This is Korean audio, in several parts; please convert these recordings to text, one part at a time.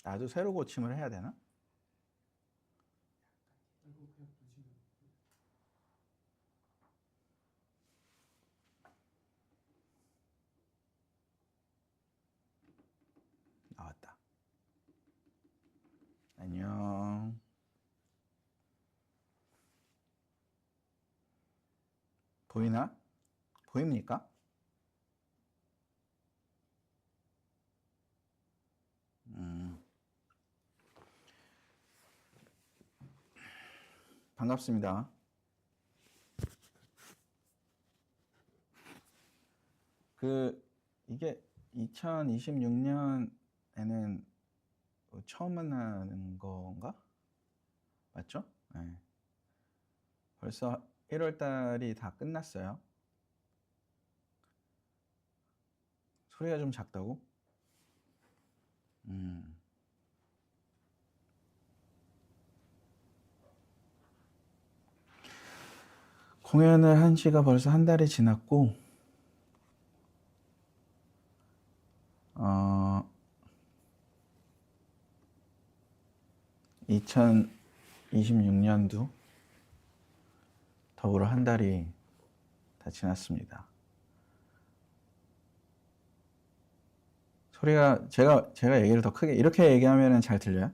나도 새로 고침을 해야 되나? 나왔다. 안녕. 보이나? 보입니까? 반갑습니다. 이게 2026년에는 처음 만나는 건가? 맞죠? 네. 벌써 1월 달이 다 끝났어요. 소리가 좀 작다고? 공연을 한 지가 벌써 한 달이 지났고, 2026년도 더불어 한 달이 다 지났습니다. 소리가 제가 얘기를 더 크게 이렇게 얘기하면 잘 들려요?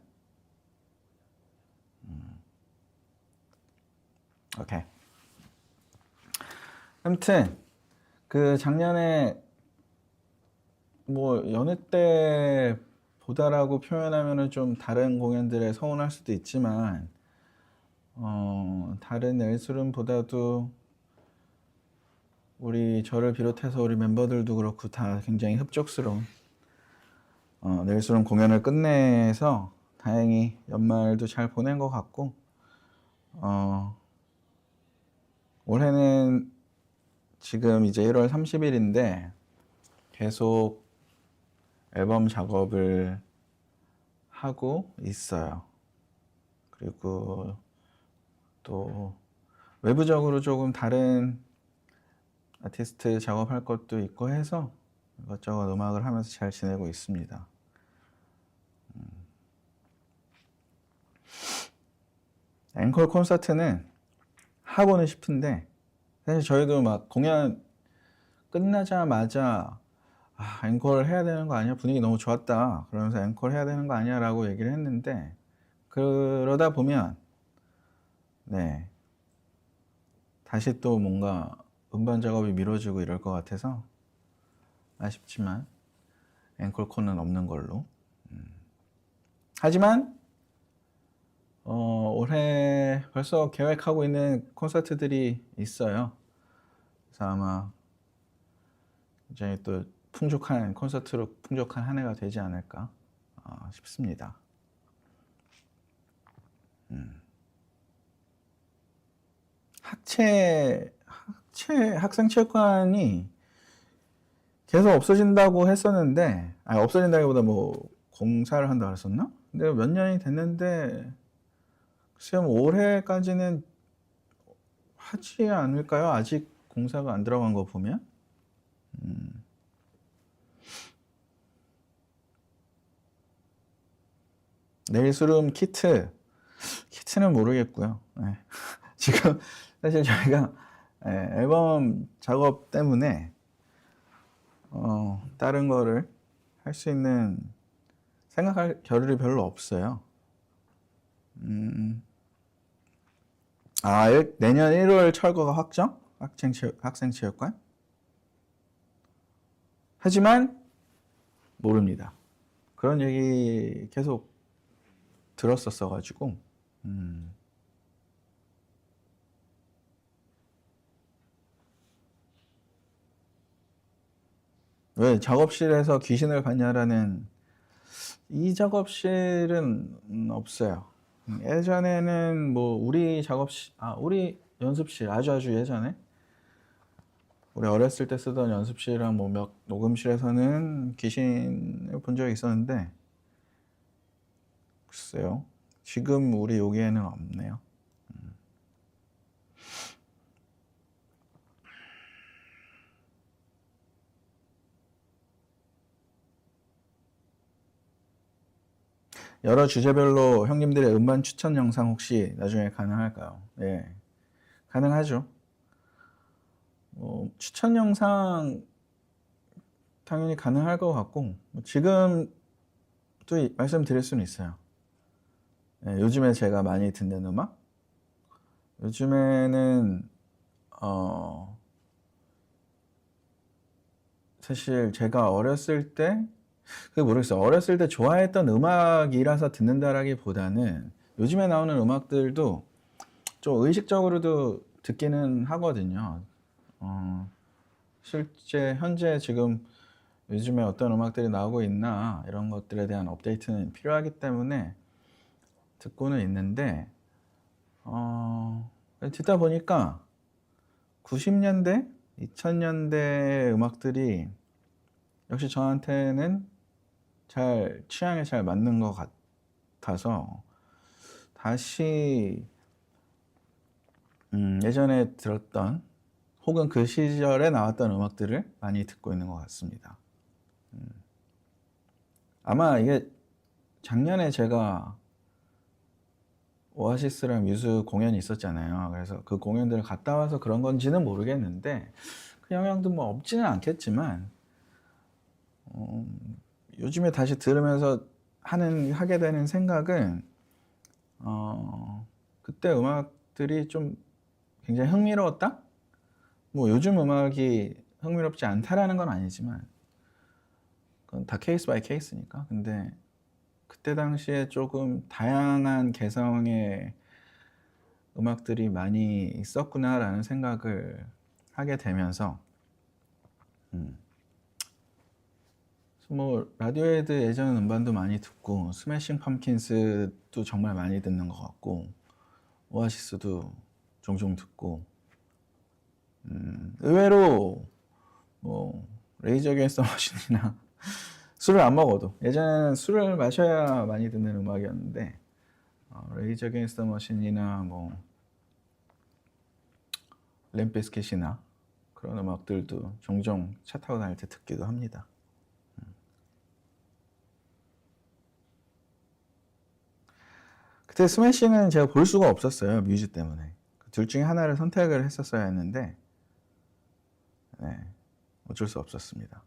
오케이. 아무튼 작년에 뭐 여느 때 보다라고 표현하면은 좀 다른 공연들에 서운할 수도 있지만 다른 엘수름보다도 저를 비롯해서 우리 멤버들도 그렇고 다 굉장히 흡족스러운 엘수름 공연을 끝내서 다행히 연말도 잘 보낸 것 같고 올해는 지금 이제 1월 30일인데 계속 앨범 작업을 하고 있어요. 그리고 또 외부적으로 조금 다른 아티스트 작업할 것도 있고 해서 이것저것 음악을 하면서 잘 지내고 있습니다. 앵콜 콘서트는 하고는 싶은데 사실 저희도 막 공연 끝나자마자 앵콜 해야 되는 거 아니야? 분위기 너무 좋았다. 그러면서 앵콜 해야 되는 거 아니야? 라고 얘기를 했는데 그러다 보면 네 다시 또 뭔가 음반 작업이 미뤄지고 이럴 것 같아서 아쉽지만 앵콜콘은 없는 걸로. 하지만 올해 벌써 계획하고 있는 콘서트들이 있어요. 그래서 아마 굉장히 또 풍족한 콘서트로 풍족한 한 해가 되지 않을까 싶습니다. 학생체육관이 계속 없어진다고 했었는데, 없어진다기보다 뭐 공사를 한다고 했었나? 근데 몇 년이 됐는데, 글쎄요, 뭐 올해까지는 하지 않을까요? 아직 공사가 안 들어간 거 보면. 네일수름 키트는 모르겠고요. 네. 지금 사실 저희가 앨범 작업 때문에 다른 거를 할 수 있는 생각할 겨를이 별로 없어요. 내년 1월 철거가 확정? 학생체육관? 하지만 모릅니다. 그런 얘기 계속 들었었어가지고 왜 작업실에서 귀신을 봤냐라는 이 작업실은 없어요. 예전에는 뭐 우리 연습실 아주 예전에 우리 어렸을 때 쓰던 연습실이랑 뭐 몇 녹음실에서는 귀신을 본 적이 있었는데 글쎄요. 지금 우리 여기에는 없네요. 여러 주제별로 형님들의 음반 추천 영상 혹시 나중에 가능할까요? 예, 가능하죠. 추천 영상 당연히 가능할 것 같고, 지금 또 말씀드릴 수는 있어요. 예, 요즘에 제가 많이 듣는 음악? 요즘에는 사실 제가 어렸을 때 모르겠어요. 어렸을 때 좋아했던 음악이라서 듣는다라기보다는 요즘에 나오는 음악들도 좀 의식적으로도 듣기는 하거든요. 실제 현재 지금 요즘에 어떤 음악들이 나오고 있나 이런 것들에 대한 업데이트는 필요하기 때문에 듣고는 있는데 듣다 보니까 90년대, 2000년대 음악들이 역시 저한테는 취향에 잘 맞는 것 같아서 다시 예전에 들었던 혹은 그 시절에 나왔던 음악들을 많이 듣고 있는 것 같습니다. 아마 이게 작년에 제가 오아시스랑 뮤즈 공연이 있었잖아요. 그래서 그 공연들을 갔다 와서 그런 건지는 모르겠는데 그 영향도 뭐 없지는 않겠지만 요즘에 다시 들으면서 하게 되는 생각은 그때 음악들이 좀 굉장히 흥미로웠다? 뭐 요즘 음악이 흥미롭지 않다라는 건 아니지만 그건 다 케이스 바이 케이스니까. 근데 그때 당시에 조금 다양한 개성의 음악들이 많이 있었구나라는 생각을 하게 되면서 뭐 라디오헤드 예전 음반도 많이 듣고 스매싱 펌킨스도 정말 많이 듣는 것 같고 오아시스도 종종 듣고 의외로 뭐 레이저 어게인스트 더 머신이나 술을 안 먹어도 예전에는 술을 마셔야 많이 듣는 음악이었는데 레이저 어게인스트 더 머신이나 뭐 램프 비스킷이나 그런 음악들도 종종 차 타고 다닐 때 듣기도 합니다. 그때 스매싱은 제가 볼 수가 없었어요. 뮤직 때문에. 둘 중에 하나를 선택을 했었어야 했는데 네, 어쩔 수 없었습니다.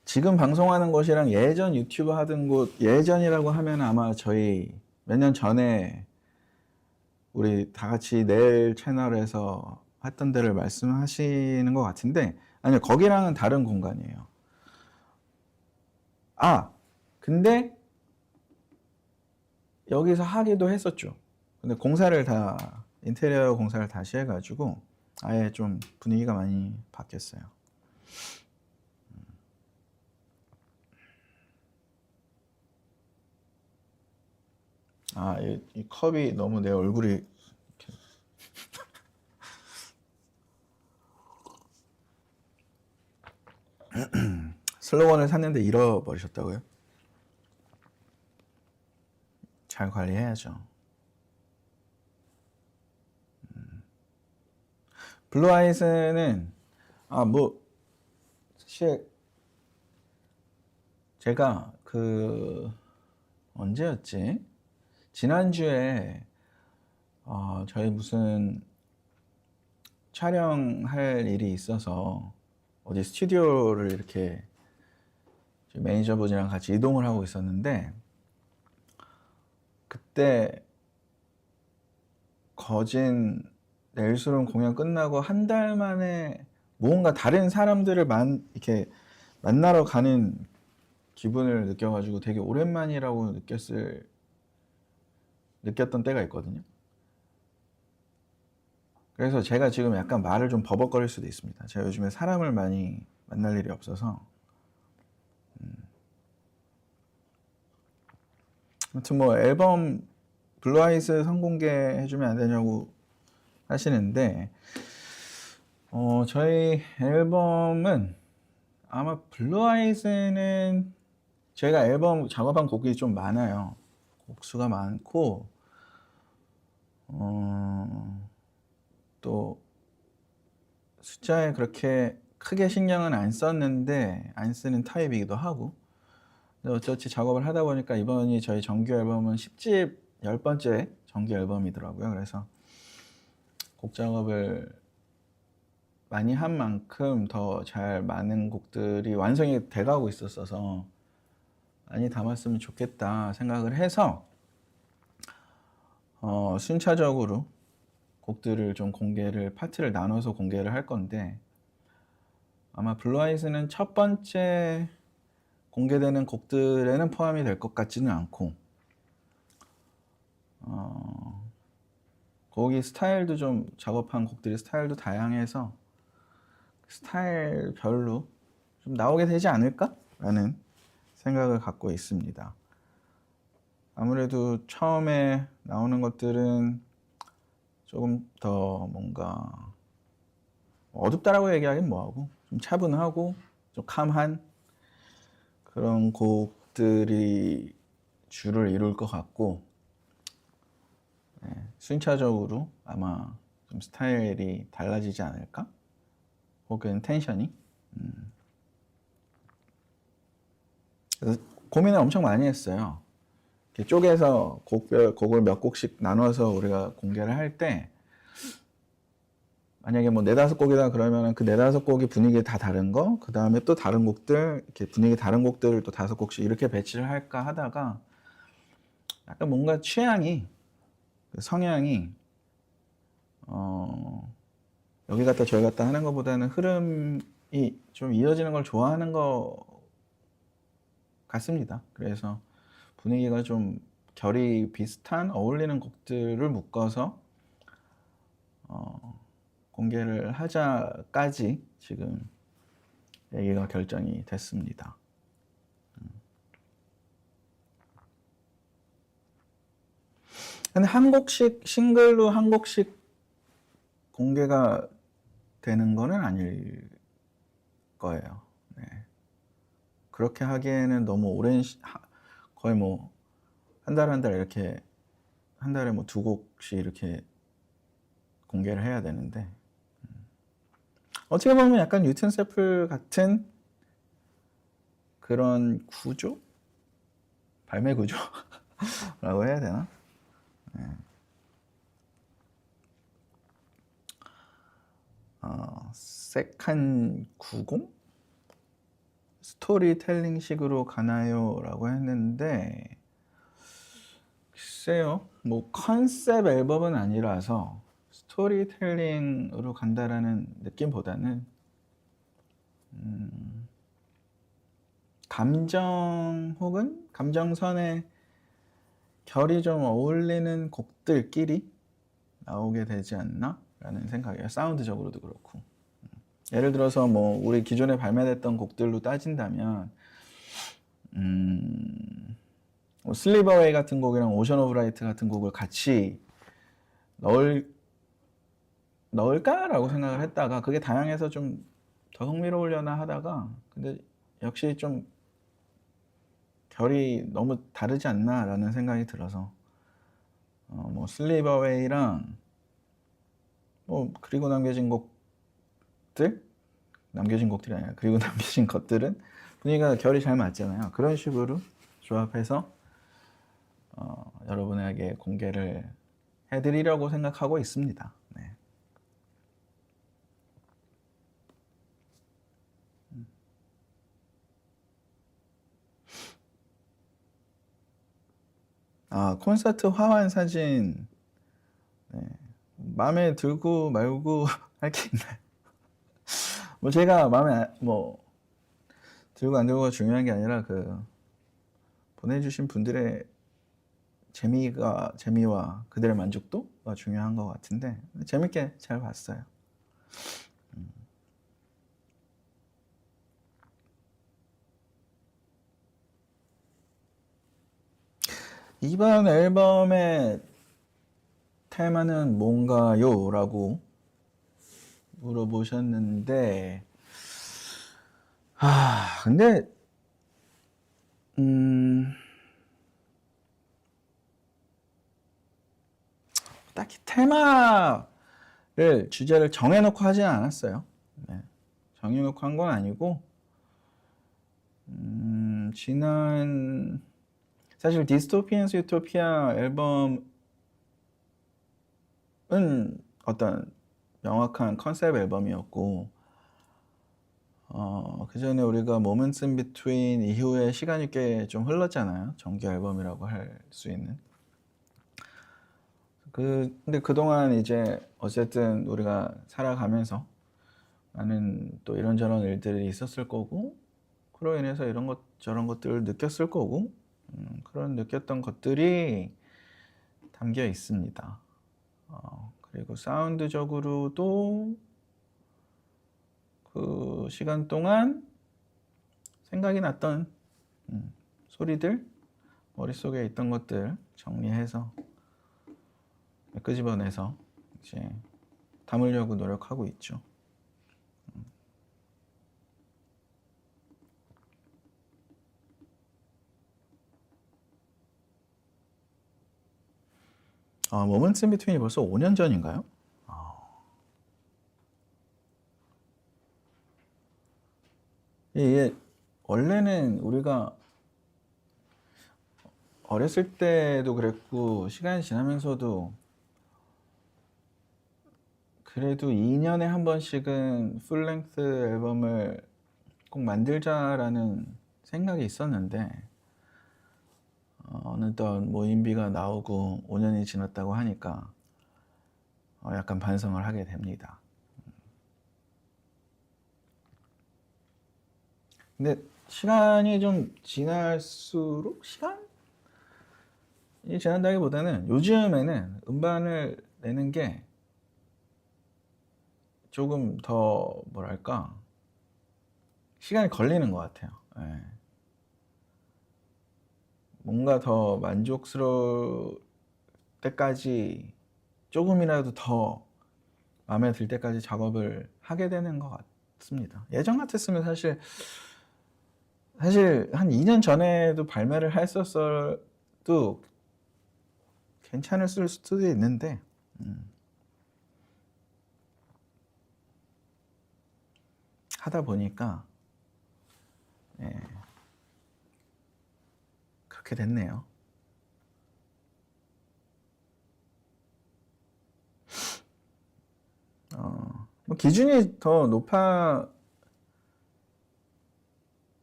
지금 방송하는 곳이랑 예전 유튜브 하던 곳, 예전이라고 하면 아마 저희 몇 년 전에 우리 다 같이 낼 채널에서 했던 데를 말씀하시는 것 같은데 아니요, 거기랑은 다른 공간이에요. 근데 여기서 하기도 했었죠. 근데 인테리어 공사를 다시 해가지고 아예 좀 분위기가 많이 바뀌었어요. 이 컵이 너무 내 얼굴이 이렇게 슬로건을 샀는데 잃어버리셨다고요? 잘 관리해야죠. 블루 아이스는 뭐 사실 제가 언제였지? 지난주에 저희 무슨 촬영할 일이 있어서 어디 스튜디오를 이렇게 매니저분이랑 같이 이동을 하고 있었는데 그때 거진 넬수론 공연 끝나고 한 달 만에 뭔가 다른 사람들을 이렇게 만나러 가는 기분을 느껴가지고 되게 오랜만이라고 느꼈던 때가 있거든요. 그래서 제가 지금 약간 말을 좀 버벅거릴 수도 있습니다. 제가 요즘에 사람을 많이 만날 일이 없어서. 아무튼 뭐 앨범 블루 아이스 선공개 해주면 안 되냐고 하시는데 저희 앨범은 아마 블루 아이스는 제가 앨범 작업한 곡이 좀 많아요. 곡수가 많고 또 숫자에 그렇게 크게 신경은 안 썼는데 안 쓰는 타입이기도 하고, 근데 어쩌지 작업을 하다 보니까 이번이 저희 정규 앨범은 10집 10번째 정규 앨범이더라고요. 그래서 곡 작업을 많이 한 만큼 더 잘 많은 곡들이 완성이 돼가고 있었어서 많이 담았으면 좋겠다 생각을 해서 순차적으로 곡들을 좀 파트를 나눠서 공개를 할 건데, 아마 블루 아이즈는 첫 번째 공개되는 곡들에는 포함이 될 것 같지는 않고, 거기 스타일도 좀 작업한 곡들이 스타일도 다양해서 스타일별로 좀 나오게 되지 않을까라는 생각을 갖고 있습니다. 아무래도 처음에 나오는 것들은 조금 더 뭔가 어둡다라고 얘기하긴 뭐하고 좀 차분하고 좀 캄한 그런 곡들이 주를 이룰 것 같고, 순차적으로 아마 좀 스타일이 달라지지 않을까? 혹은 텐션이. 그래서 고민을 엄청 많이 했어요. 이렇게 쪼개서 곡을 몇 곡씩 나눠서 우리가 공개를 할 때, 만약에 뭐 4-5곡이다 그러면 그 4-5곡이 분위기 다 다른 거, 그 다음에 또 다른 곡들, 이렇게 분위기 다른 곡들을 또 5곡씩 이렇게 배치를 할까 하다가 약간 뭔가 취향이, 성향이 여기 갔다 저기 갔다 하는 것보다는 흐름이 좀 이어지는 걸 좋아하는 것 같습니다. 그래서 분위기가 좀 결이 비슷한 어울리는 곡들을 묶어서 공개를 하자까지 지금 얘기가 결정이 됐습니다. 근데 한 곡씩, 싱글로 한 곡씩 공개가 되는 거는 아닐 거예요. 네. 그렇게 하기에는 너무 오랜 거의 뭐 한 달 한 달 이렇게 한 달에 뭐 2곡씩 이렇게 공개를 해야 되는데, 어떻게 보면 약간 뉴튼 세플 같은 그런 구조? 발매 구조라고 해야 되나? 네. 세칸 90? 스토리텔링 식으로 가나요? 라고 했는데, 글쎄요, 뭐 컨셉 앨범은 아니라서 스토리텔링으로 간다라는 느낌보다는 감정 혹은 감정선의 결이 좀 어울리는 곡들끼리 나오게 되지 않나? 라는 생각이에요. 사운드적으로도 그렇고. 예를 들어서 뭐 우리 기존에 발매됐던 곡들로 따진다면 뭐 슬립 어웨이 같은 곡이랑 오션 오브 라이트 같은 곡을 같이 넣을까라고 생각을 했다가 그게 다양해서 좀 더 흥미로우려나 하다가, 근데 역시 좀 결이 너무 다르지 않나라는 생각이 들어서 뭐 슬립 어웨이랑 뭐 그리고 남겨진 곡들이 아니라 그리고 남겨진 것들은 분위기가 결이 잘 맞잖아요. 그런 식으로 조합해서 여러분에게 공개를 해드리려고 생각하고 있습니다. 네. 콘서트 화환 사진, 네. 마음에 들고 말고 할 게 있나요? 뭐 제가 뭐 들고 안 들고가 중요한 게 아니라 그 보내주신 분들의 재미와 그들의 만족도가 중요한 것 같은데 재밌게 잘 봤어요. 이번 앨범의 테마는 뭔가요? 라고 물어보셨는데, 근데 딱히 주제를 정해놓고 하진 않았어요. 네, 정해놓고 한 건 아니고 지난 사실 디스토피언스 유토피아 앨범은 어떤 명확한 컨셉 앨범이었고 그 전에 우리가 Moments in Between 이후에 시간이 꽤 좀 흘렀잖아요. 정규 앨범이라고 할 수 있는. 근데 그동안 이제 어쨌든 우리가 살아가면서 많은 또 이런저런 일들이 있었을 거고 그로 인해서 이런 것 저런 것들을 느꼈을 거고 그런 느꼈던 것들이 담겨 있습니다. 그리고 사운드적으로도 그 시간 동안 생각이 났던 소리들, 머릿속에 있던 것들 정리해서 끄집어내서 이제 담으려고 노력하고 있죠. Moments in Between이 벌써 5년 전인가요? 이게 원래는 우리가 어렸을 때도 그랬고 시간이 지나면서도 그래도 2년에 한 번씩은 풀랭스 앨범을 꼭 만들자라는 생각이 있었는데 어느덧 뭐 인비가 나오고 5년이 지났다고 하니까 약간 반성을 하게 됩니다. 근데 시간이 좀 지날수록 시간이 지난다기보다는 요즘에는 음반을 내는 게 조금 더 뭐랄까 시간이 걸리는 것 같아요. 네. 뭔가 더 만족스러울 때까지 조금이라도 더 마음에 들 때까지 작업을 하게 되는 것 같습니다. 예전 같았으면 사실 한 2년 전에도 발매를 했었어도 괜찮을 수도 있는데 하다 보니까 그렇게 됐네요. 뭐 기준이 더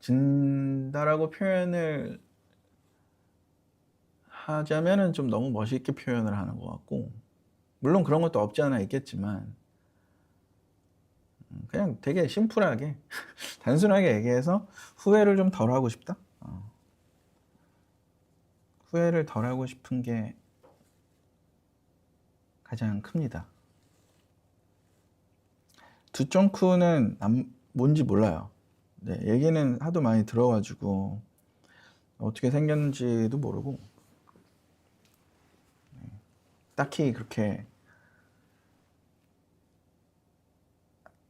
높아진다라고 표현을 하자면은 좀 너무 멋있게 표현을 하는 것 같고 물론 그런 것도 없지 않아 있겠지만 그냥 되게 심플하게 단순하게 얘기해서 후회를 좀 덜 하고 싶다. 후회를 덜 하고 싶은 게 가장 큽니다. 두쫑쿠는 뭔지 몰라요. 네, 얘기는 하도 많이 들어가지고 어떻게 생겼는지도 모르고 딱히 그렇게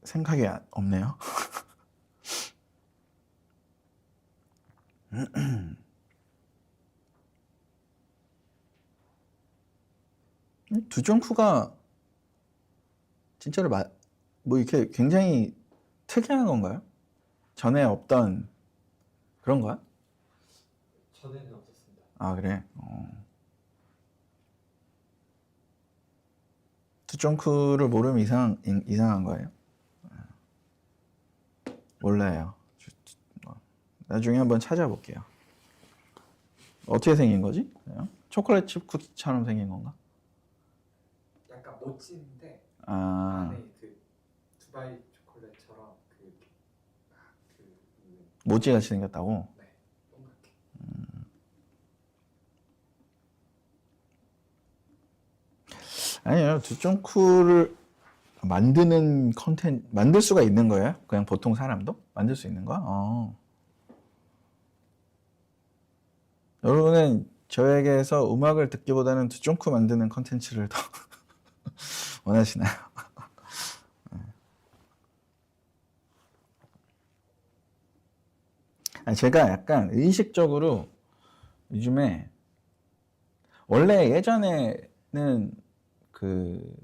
생각이 없네요. 두쫑쿠가 진짜로 뭐 이렇게 굉장히 특이한 건가요? 전에 없던 그런 거야? 전에는 없었습니다. 아 그래? 두쫑쿠를 모르면 이상한 거예요? 몰라요. 나중에 한번 찾아볼게요. 어떻게 생긴 거지? 초콜릿 칩 쿠키처럼 생긴 건가? 약간 모찌인데 아, 안에 그 두바이 초콜릿처럼 모찌같이 생겼다고? 네, 동그랗게. 아니요, 두쫑쿠를 만들 수가 있는 거예요? 그냥 보통 사람도? 만들 수 있는 거야? 여러분은 저에게서 음악을 듣기보다는 두쫑쿠 만드는 컨텐츠를 더 원하시나요? 아니, 제가 약간 의식적으로 요즘에 원래 예전에는 그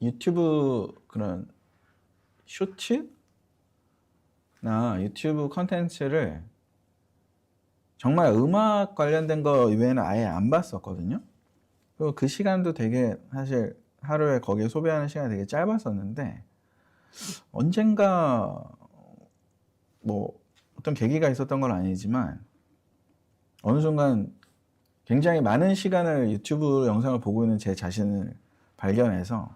유튜브 그런 쇼츠나 유튜브 컨텐츠를 정말 음악 관련된 거 이외에는 아예 안 봤었거든요. 그리고 그 시간도 되게 사실 하루에 거기에 소비하는 시간이 되게 짧았었는데 언젠가 뭐 어떤 계기가 있었던 건 아니지만 어느 순간 굉장히 많은 시간을 유튜브 영상을 보고 있는 제 자신을 발견해서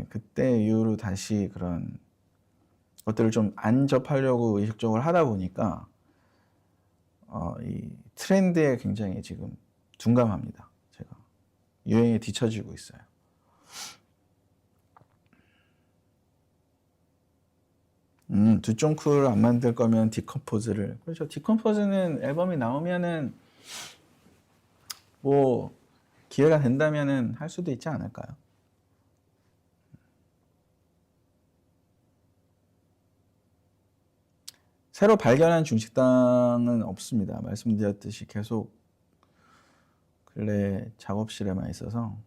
그때 이후로 다시 그런 것들을 좀 안 접하려고 의식적으로 하다 보니까 이 트렌드에 굉장히 지금 둔감합니다. 제가 유행에 뒤처지고 있어요. 두쫑쿨 안 만들 거면 디컴포즈를. 그렇죠. 디컴포즈는 앨범이 나오면은 뭐 기회가 된다면은 할 수도 있지 않을까요? 새로 발견한 중식당은 없습니다. 말씀드렸듯이 계속 근래 작업실에만 있어서.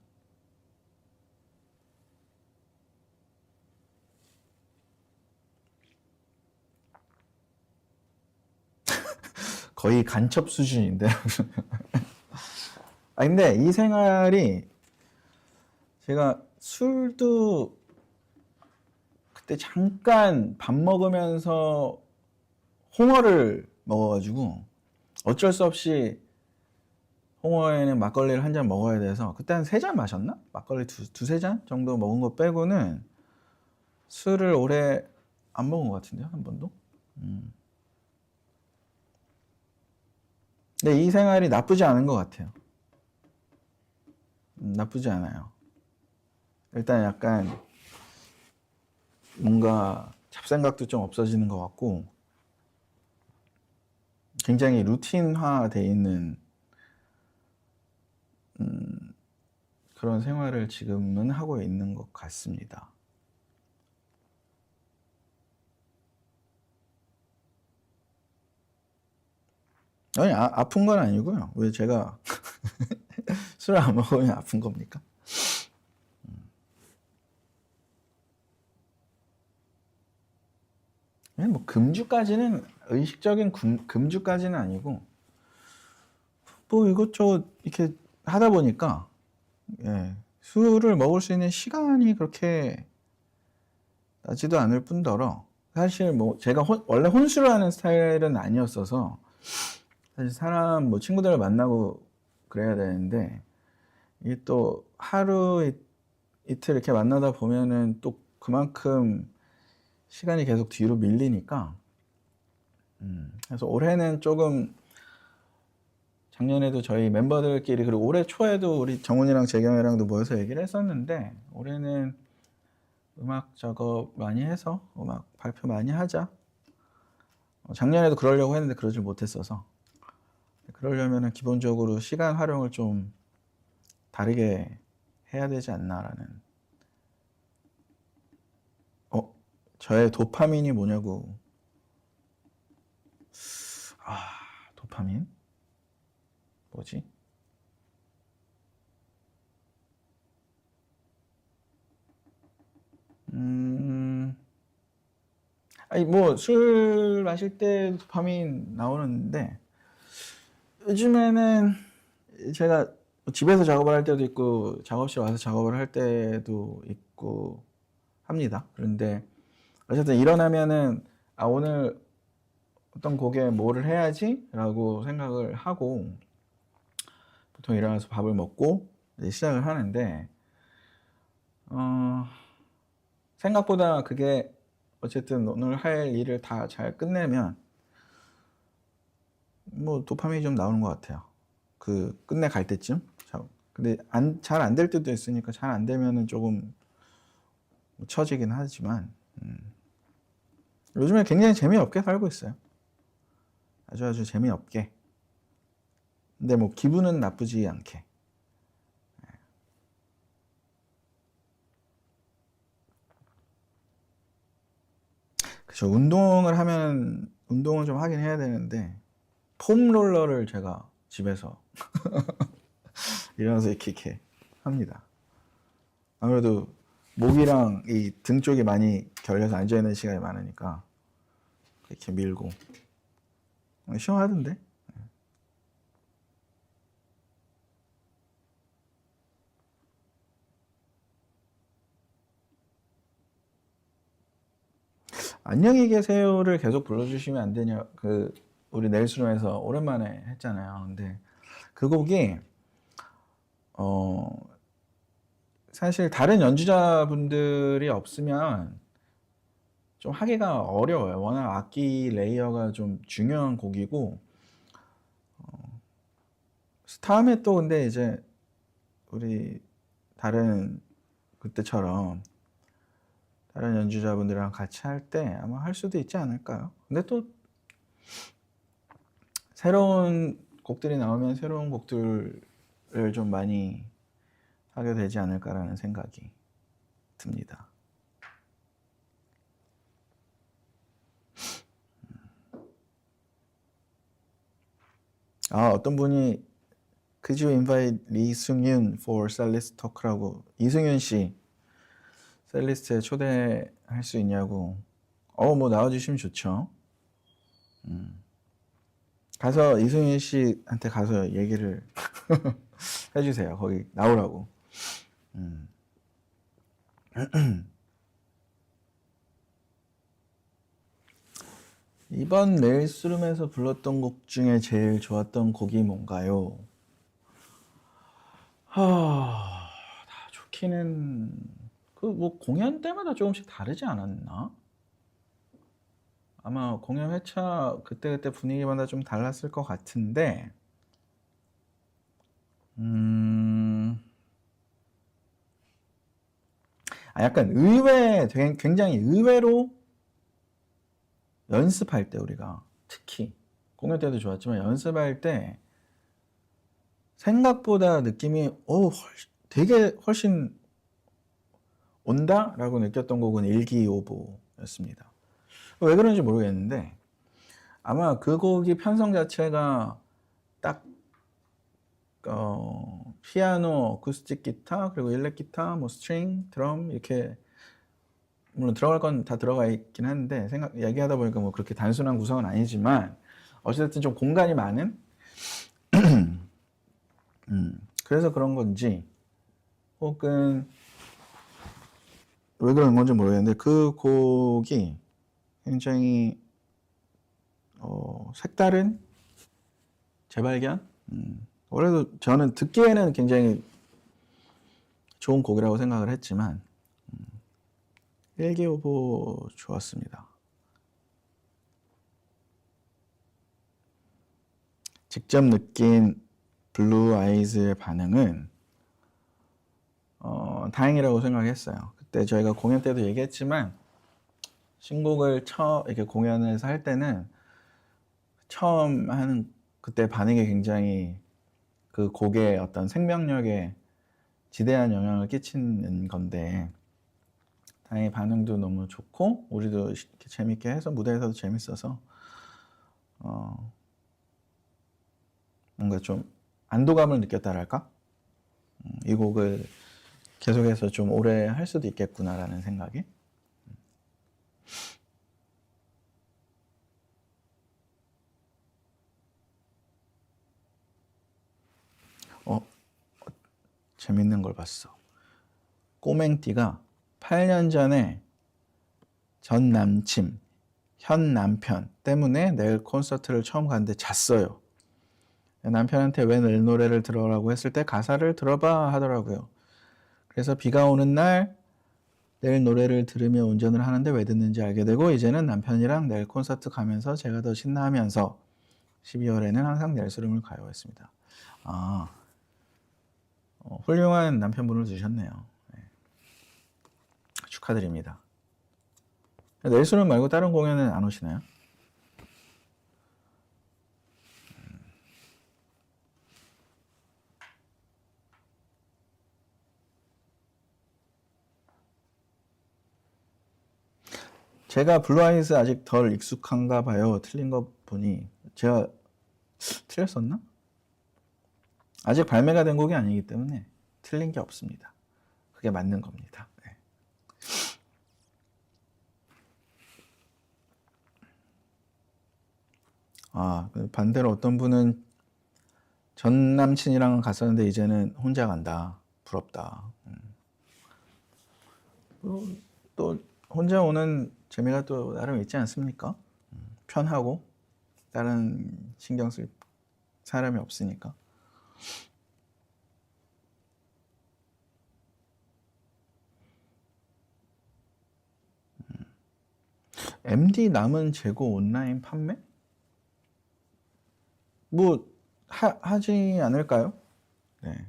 거의 간첩 수준인데. 근데 이 생활이 제가 술도 그때 잠깐 밥 먹으면서 홍어를 먹어가지고 어쩔 수 없이 홍어에는 막걸리를 한 잔 먹어야 돼서 그때 한 3잔 마셨나? 막걸리 두세 잔 정도 먹은 거 빼고는 술을 오래 안 먹은 것 같은데요, 한 번도? 근데 이 생활이 나쁘지 않은 것 같아요. 나쁘지 않아요. 일단 약간 뭔가 잡생각도 좀 없어지는 것 같고 굉장히 루틴화 돼 있는 그런 생활을 지금은 하고 있는 것 같습니다. 아니, 아픈 건 아니고요. 왜 제가 술을 안 먹으면 아픈 겁니까? 뭐 금주까지는 의식적인 금주까지는 아니고 뭐 이것저것 이렇게 하다 보니까 술을 먹을 수 있는 시간이 그렇게 나지도 않을 뿐더러 사실 뭐 제가 원래 혼술을 하는 스타일은 아니었어서 사실 사람 뭐 친구들을 만나고 그래야 되는데 이게 또 하루 이틀 이렇게 만나다 보면은 또 그만큼 시간이 계속 뒤로 밀리니까 그래서 올해는 조금 작년에도 저희 멤버들끼리 그리고 올해 초에도 우리 정훈이랑 재경이랑도 모여서 얘기를 했었는데 올해는 음악 작업 많이 해서 음악 발표 많이 하자. 작년에도 그러려고 했는데 그러질 못했어서 그러려면 기본적으로 시간 활용을 좀 다르게 해야 되지 않나라는. 저의 도파민이 뭐냐고. 도파민? 뭐지? 아니 뭐 술 마실 때 도파민 나오는데 요즘에는 제가 집에서 작업을 할 때도 있고 작업실 와서 작업을 할 때도 있고 합니다. 그런데 어쨌든 일어나면은 오늘 어떤 곡에 뭐를 해야지 라고 생각을 하고 보통 일어나서 밥을 먹고 이제 시작을 하는데 생각보다 그게 어쨌든 오늘 할 일을 다 잘 끝내면 뭐 도파민이 좀 나오는 것 같아요. 그 끝내 갈 때쯤. 근데 잘 안 될 때도 있으니까 잘 안 되면은 조금 처지긴 하지만 요즘에 굉장히 재미없게 살고 있어요. 아주 재미없게. 근데 뭐 기분은 나쁘지 않게. 그쵸. 운동을 좀 하긴 해야 되는데 폼롤러를 제가 집에서 일어나서 이렇게 합니다. 아무래도 목이랑 이 등 쪽이 많이 결려서 앉아있는 시간이 많으니까 이렇게 밀고 시원하던데. 안녕히 계세요를 계속 불러주시면 안 되냐. 우리 넬스룸에서 오랜만에 했잖아요. 근데 그 곡이 사실 다른 연주자분들이 없으면 좀 하기가 어려워요. 워낙 악기 레이어가 좀 중요한 곡이고, 다음에 또 근데 이제 우리 다른 그때처럼 다른 연주자분들이랑 같이 할 때 아마 할 수도 있지 않을까요? 근데 또 새로운 곡들이 나오면 새로운 곡들을 좀 많이 하게 되지 않을까라는 생각이 듭니다. 어떤 분이 Could you invite Lee Sung-yoon for Cellist Talk라고, 이승윤 씨 셀리스트에 초대할 수 있냐고. 뭐 나와주시면 좋죠. 가서 이승윤 씨한테 가서 얘기를 해주세요. 거기 나오라고. 이번 넬스룸에서 불렀던 곡 중에 제일 좋았던 곡이 뭔가요? 다 좋기는 뭐 공연 때마다 조금씩 다르지 않았나? 아마 공연 회차 그때그때 분위기마다 좀 달랐을 것 같은데, 약간 굉장히 의외로 연습할 때 우리가 특히 공연 때도 좋았지만 연습할 때 생각보다 느낌이 되게 훨씬 온다라고 느꼈던 곡은 일기오보였습니다. 왜 그런지 모르겠는데 아마 그 곡이 편성 자체가 딱 피아노, 어쿠스틱 기타, 그리고 일렉 기타, 뭐 스트링, 드럼 이렇게 물론 들어갈 건 다 들어가 있긴 한데 얘기하다 보니까 뭐 그렇게 단순한 구성은 아니지만 어쨌든 좀 공간이 많은 그래서 그런 건지 혹은 왜 그런 건지 모르겠는데 그 곡이 굉장히 색다른 재발견. 원래도 저는 듣기에는 굉장히 좋은 곡이라고 생각을 했지만 일기오보 좋았습니다. 직접 느낀 블루 아이즈의 반응은 다행이라고 생각했어요. 그때 저희가 공연 때도 얘기했지만 신곡을 이렇게 공연에서 할 때는 처음 하는 그때 반응이 굉장히 그 곡의 어떤 생명력에 지대한 영향을 끼치는 건데 다행히 반응도 너무 좋고 우리도 이렇게 재밌게 해서 무대에서도 재밌어서 뭔가 좀 안도감을 느꼈다랄까? 이 곡을 계속해서 좀 오래 할 수도 있겠구나라는 생각이. 재밌는 걸 봤어. 꼬맹띠가 8년 전에 전 남친, 현 남편 때문에 내일 콘서트를 처음 갔는데 잤어요. 남편한테 왜 내일 노래를 들어라고 했을 때 가사를 들어봐 하더라고요. 그래서 비가 오는 날 내일 노래를 들으며 운전을 하는데 왜 듣는지 알게 되고 이제는 남편이랑 내일 콘서트 가면서 제가 더 신나하면서 12월에는 항상 넬스룸을 가요 했습니다. 훌륭한 남편분을 두셨네요. 네. 축하드립니다. 넬스룸 말고 다른 공연은 안 오시나요? 제가 블루아이즈 아직 덜 익숙한가 봐요. 틀린 거 보니 제가 틀렸었나? 아직 발매가 된 곡이 아니기 때문에 틀린 게 없습니다. 그게 맞는 겁니다. 네. 반대로 어떤 분은 전 남친이랑 갔었는데 이제는 혼자 간다. 부럽다. 또 혼자 오는 재미가 또 나름 있지 않습니까? 편하고 다른 신경 쓸 사람이 없으니까. MD 남은 재고 온라인 판매? 뭐 하지 않을까요? 네.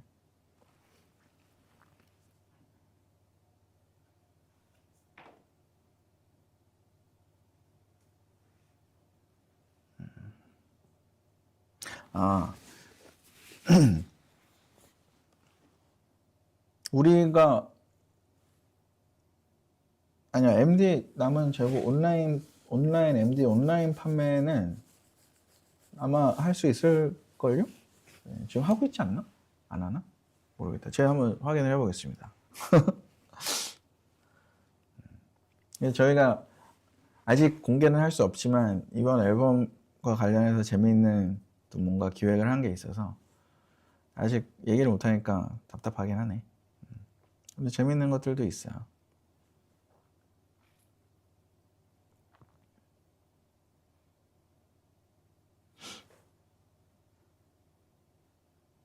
우리가 아니야, MD 남은 재고 온라인 MD 온라인 판매는 아마 할 수 있을걸요? 네, 지금 하고 있지 않나? 안 하나? 모르겠다. 제가 한번 확인을 해보겠습니다. 저희가 아직 공개는 할 수 없지만 이번 앨범과 관련해서 재미있는 또 뭔가 기획을 한 게 있어서 아직 얘기를 못하니까 답답하긴 하네. 근데 재미있는 것들도 있어요.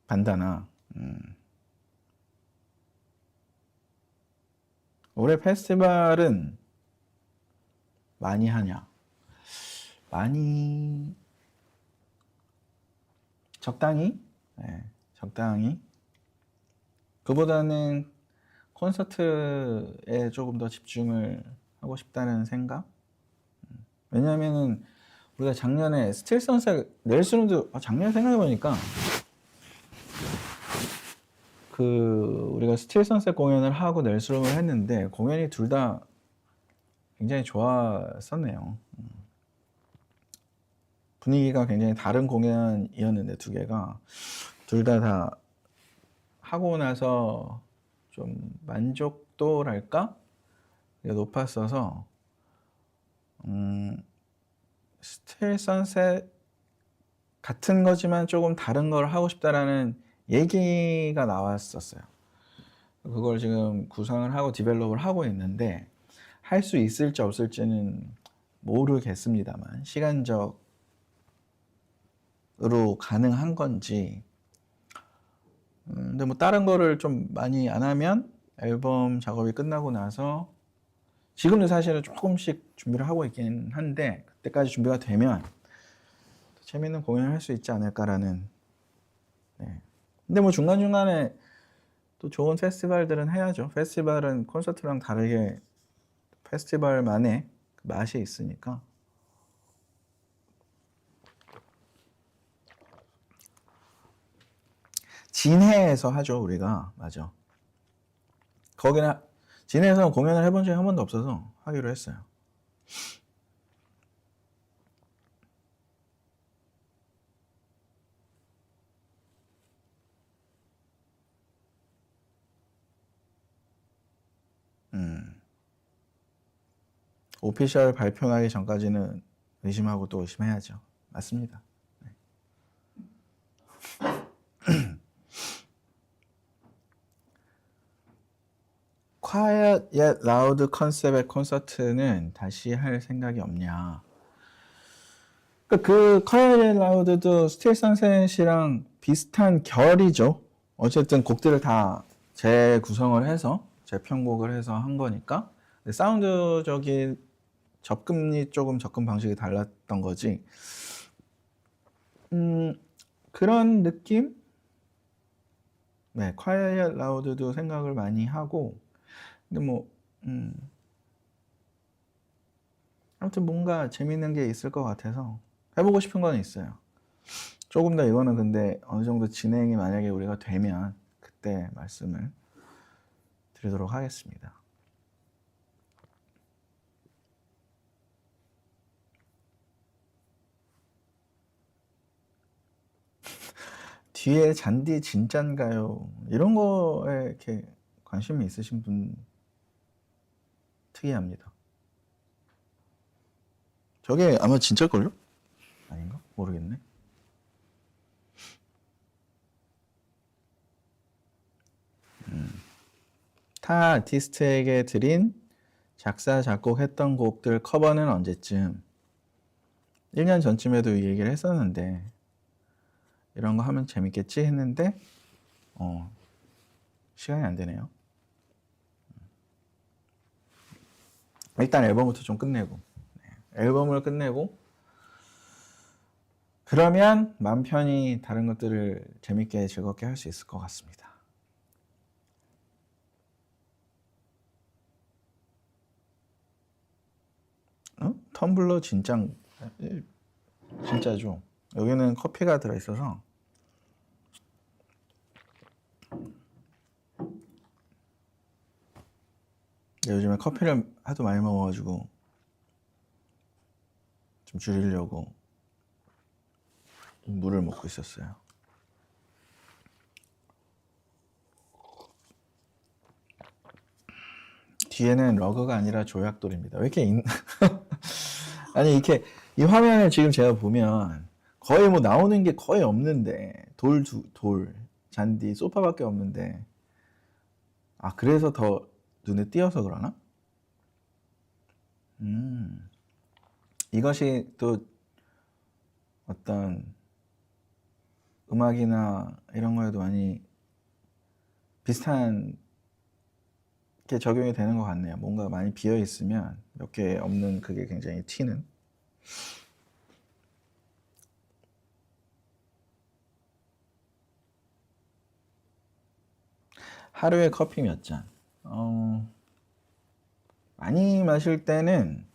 반다나. 올해 페스티벌은 많이 하냐? 많이 적당히? 네, 적당히. 그보다는 콘서트에 조금 더 집중을 하고 싶다는 생각? 왜냐면은 우리가 작년에 스틸 선셋 넬슨우드 작년에 생각해보니까 우리가 스틸 선셋 공연을 하고 넬슨우드를 했는데 공연이 둘 다 굉장히 좋았었네요. 분위기가 굉장히 다른 공연이었는데 두 개가 둘 다 하고 나서 좀 만족도랄까? 높았어서 스틸 선셋 같은 거지만 조금 다른 걸 하고 싶다라는 얘기가 나왔었어요. 그걸 지금 구상을 하고 디벨롭을 하고 있는데 할 수 있을지 없을지는 모르겠습니다만 시간적으로 가능한 건지. 근데 뭐 다른 거를 좀 많이 안 하면 앨범 작업이 끝나고 나서 지금도 사실은 조금씩 준비를 하고 있긴 한데 그때까지 준비가 되면 재밌는 공연을 할 수 있지 않을까라는. 네. 근데 뭐 중간중간에 또 좋은 페스티벌들은 해야죠. 페스티벌은 콘서트랑 다르게 페스티벌만의 맛이 있으니까. 진해에서 하죠, 우리가. 맞아. 거기는 진해에서 공연을 해본 적이 한 번도 없어서 하기로 했어요. 오피셜 발표 나기 전까지는 의심하고 또 의심해야죠. 맞습니다. 네. Quiet Yet Loud 컨셉의 콘서트는 다시 할 생각이 없냐? 그 Quiet Yet Loud도 스틸 선셋이랑 비슷한 결이죠. 어쨌든 곡들을 다 재구성을 해서 재편곡을 해서 한 거니까 사운드적인 접근이 조금 접근 방식이 달랐던 거지. 그런 느낌? 네, Quiet Loud도 생각을 많이 하고, 근데 뭐 아무튼 뭔가 재밌는 게 있을 것 같아서 해보고 싶은 건 있어요. 조금 더 이거는 근데 어느 정도 진행이 만약에 우리가 되면 그때 말씀을 드리도록 하겠습니다. 뒤에 잔디 진짠가요? 이런 거에 이렇게 관심이 있으신 분 특이합니다. 저게 아마 진짜걸요? 아닌가? 모르겠네. 타 아티스트에게 드린 작사, 작곡했던 곡들 커버는 언제쯤? 1년 전쯤에도 이 얘기를 했었는데 이런 거 하면 재밌겠지 했는데 시간이 안 되네요. 일단 앨범부터 좀 끝내고 앨범을 끝내고 그러면 마음 편히 다른 것들을 재밌게 즐겁게 할 수 있을 것 같습니다. 텀블러 진짜죠. 여기는 커피가 들어있어서 요즘에 커피를 하도 많이 먹어가지고 좀 줄이려고 물을 먹고 있었어요. 뒤에는 러그가 아니라 조약돌입니다. 왜 이렇게 아니 이렇게 이 화면을 지금 제가 보면 거의 뭐 나오는 게 거의 없는데 돌 잔디 소파밖에 없는데 그래서 더 눈에 띄어서 그러나? 이것이 또 어떤 음악이나 이런 거에도 많이 비슷한 게 적용이 되는 것 같네요. 뭔가 많이 비어 있으면 몇 개 없는 그게 굉장히 튀는. 하루에 커피 몇 잔? 많이 마실 때는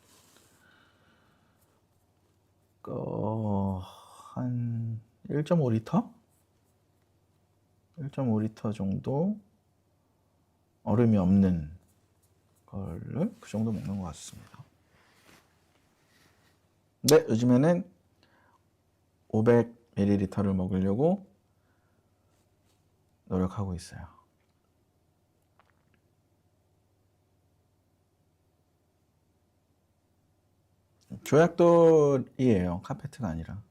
한 1.5리터? 1.5리터 정도 얼음이 없는 걸를 그 정도 먹는 것 같습니다. 근데 요즘에는 500ml를 먹으려고 노력하고 있어요. 조약돌이에요. 카페트가 아니라.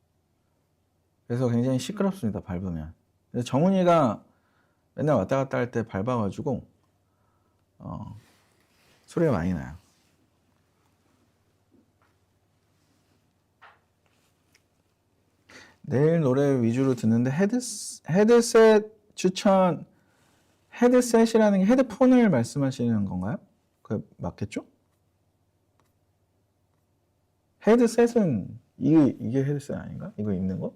그래서 굉장히 시끄럽습니다. 밟으면. 그래서 정훈이가 맨날 왔다 갔다 할 때 밟아가지고 소리가 많이 나요. 내일 노래 위주로 듣는데 헤드셋 추천. 헤드셋이라는 게 헤드폰을 말씀하시는 건가요? 그 맞겠죠? 헤드셋은 이게 헤드셋 아닌가? 이거 입는 거?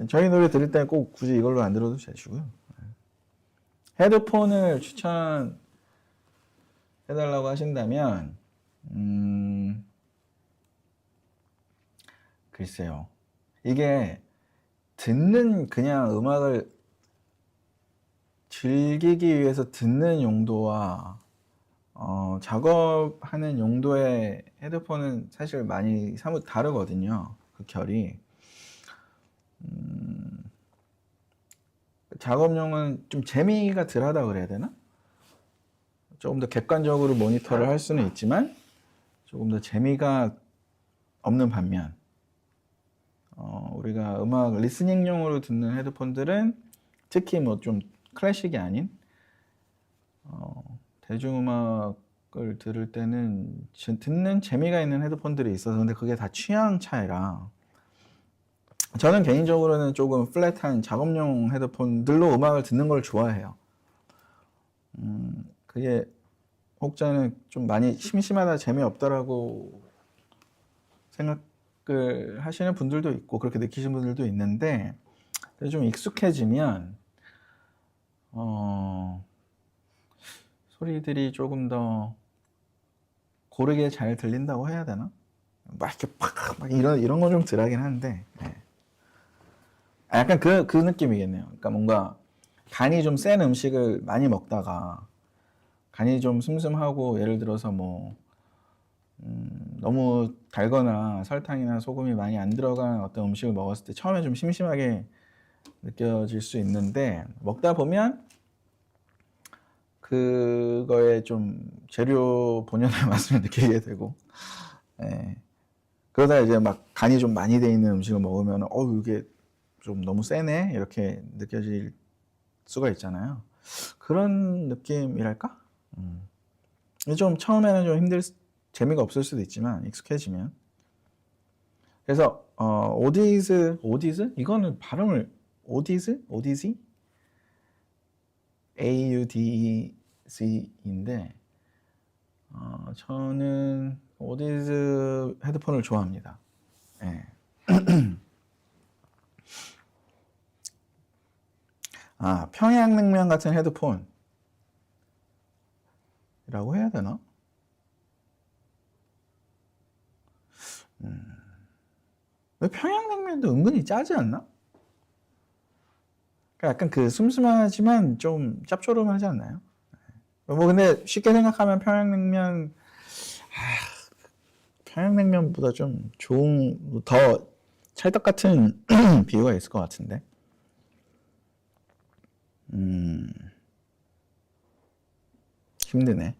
저희 노래 들을 때 꼭 굳이 이걸로 안 들어도 되시고요. 헤드폰을 추천해달라고 하신다면 글쎄요. 이게 그냥 음악을 즐기기 위해서 듣는 용도와 작업하는 용도의 헤드폰은 사실 많이 사뭇 다르거든요. 그 결이. 작업용은 좀 재미가 덜하다 그래야 되나? 조금 더 객관적으로 모니터를 할 수는 있지만 조금 더 재미가 없는 반면 우리가 음악 리스닝용으로 듣는 헤드폰들은 특히 뭐 좀 클래식이 아닌 대중음악을 들을 때는 듣는 재미가 있는 헤드폰들이 있어서 근데 그게 다 취향 차이라 저는 개인적으로는 조금 플랫한 작업용 헤드폰들로 음악을 듣는 걸 좋아해요. 그게 혹자는 좀 많이 심심하다 재미없다라고 생각을 하시는 분들도 있고 그렇게 느끼시는 분들도 있는데 좀 익숙해지면 소리들이 조금 더 고르게 잘 들린다고 해야 되나? 막 이렇게 막 이런 건 좀 덜하긴 한데 네. 약간 그 느낌이겠네요. 그러니까 뭔가 간이 좀 센 음식을 많이 먹다가 간이 좀 슴슴하고 예를 들어서 뭐 너무 달거나 설탕이나 소금이 많이 안 들어간 어떤 음식을 먹었을 때 처음에 좀 심심하게 느껴질 수 있는데 먹다 보면 그거에 좀 재료 본연의 맛을 느끼게 되고 네. 그러다 이제 막 간이 좀 많이 돼 있는 음식을 먹으면 이게 좀 너무 세네 이렇게 느껴질 수가 있잖아요. 그런 느낌이랄까? 좀 처음에는 좀 재미가 없을 수도 있지만 익숙해지면. 그래서 오디즈 이거는 발음을 오디지 AUDEC인데 저는 오디즈 헤드폰을 좋아합니다. 네. 평양냉면 같은 헤드폰이라고 해야 되나? 왜 평양냉면도 은근히 짜지 않나? 그러니까 약간 그 슴슴하지만 좀 짭조름하지 않나요? 뭐 근데 쉽게 생각하면 평양냉면보다 좀 좋은 더 찰떡 같은 비유가 있을 것 같은데. 힘드네.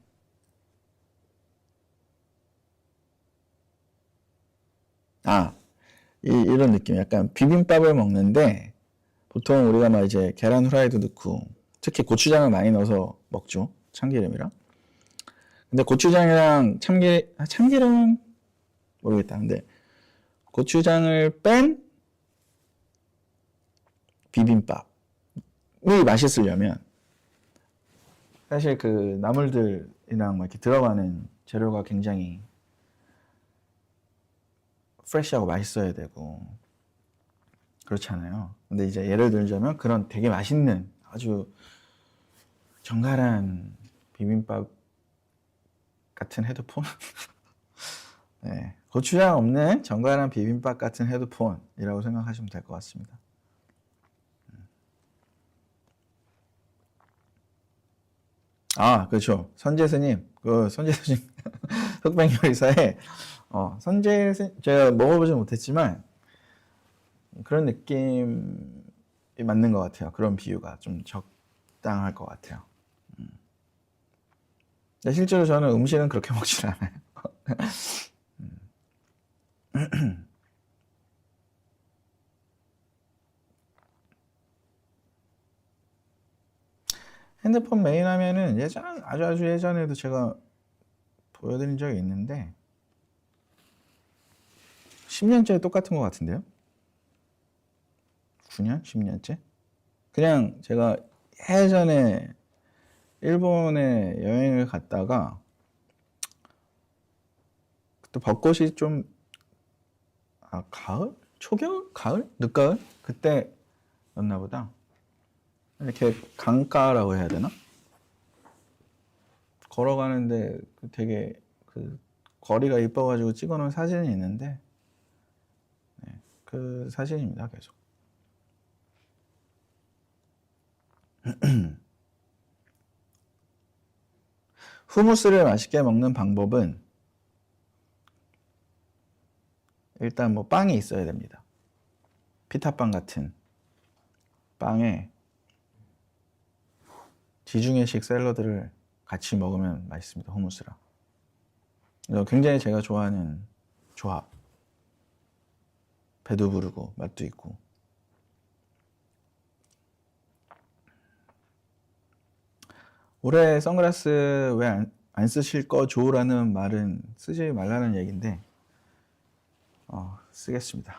이런 느낌. 약간 비빔밥을 먹는데 보통 우리가 막 이제 계란 후라이도 넣고 특히 고추장을 많이 넣어서 먹죠. 참기름이랑. 근데 고추장이랑 참기름은 모르겠다. 근데 고추장을 뺀 비빔밥이 맛있으려면 사실 그 나물들이랑 막 이렇게 들어가는 재료가 굉장히 프레시하고 맛있어야 되고 그렇잖아요. 근데 이제 예를 들자면 그런 되게 맛있는 아주 정갈한 비빔밥 같은 헤드폰? 네, 고추장 없는 정갈한 비빔밥 같은 헤드폰이라고 생각하시면 될 것 같습니다. 그렇죠. 선재스님, 선재스님 흑백요리사에 선재스 제가 먹어보지 못했지만 그런 느낌이 맞는 것 같아요. 그런 비유가 좀 적당할 것 같아요. 근데 실제로 저는 음식은 그렇게 먹질 않아요. 핸드폰 메인 하면은 아주 예전에도 제가 보여드린 적이 있는데 10년째 똑같은 것 같은데요? 9년? 10년째? 그냥 제가 예전에 일본에 여행을 갔다가 그때 벚꽃이 좀 가을? 초겨울? 가을? 늦가을? 그때였나 보다. 이렇게 강가라고 해야 되나? 걸어가는데 되게 그 거리가 이뻐가지고 찍어놓은 사진이 있는데 그 사진입니다. 계속. 후무스를 맛있게 먹는 방법은 일단 뭐 빵이 있어야 됩니다. 피타빵 같은 빵에 지중해식 샐러드를 같이 먹으면 맛있습니다. 후무스랑. 굉장히 제가 좋아하는 조합. 배도 부르고 맛도 있고. 올해 선글라스 왜 안 쓰실 거죠? 라는 말은 쓰지 말라는 얘기인데 쓰겠습니다.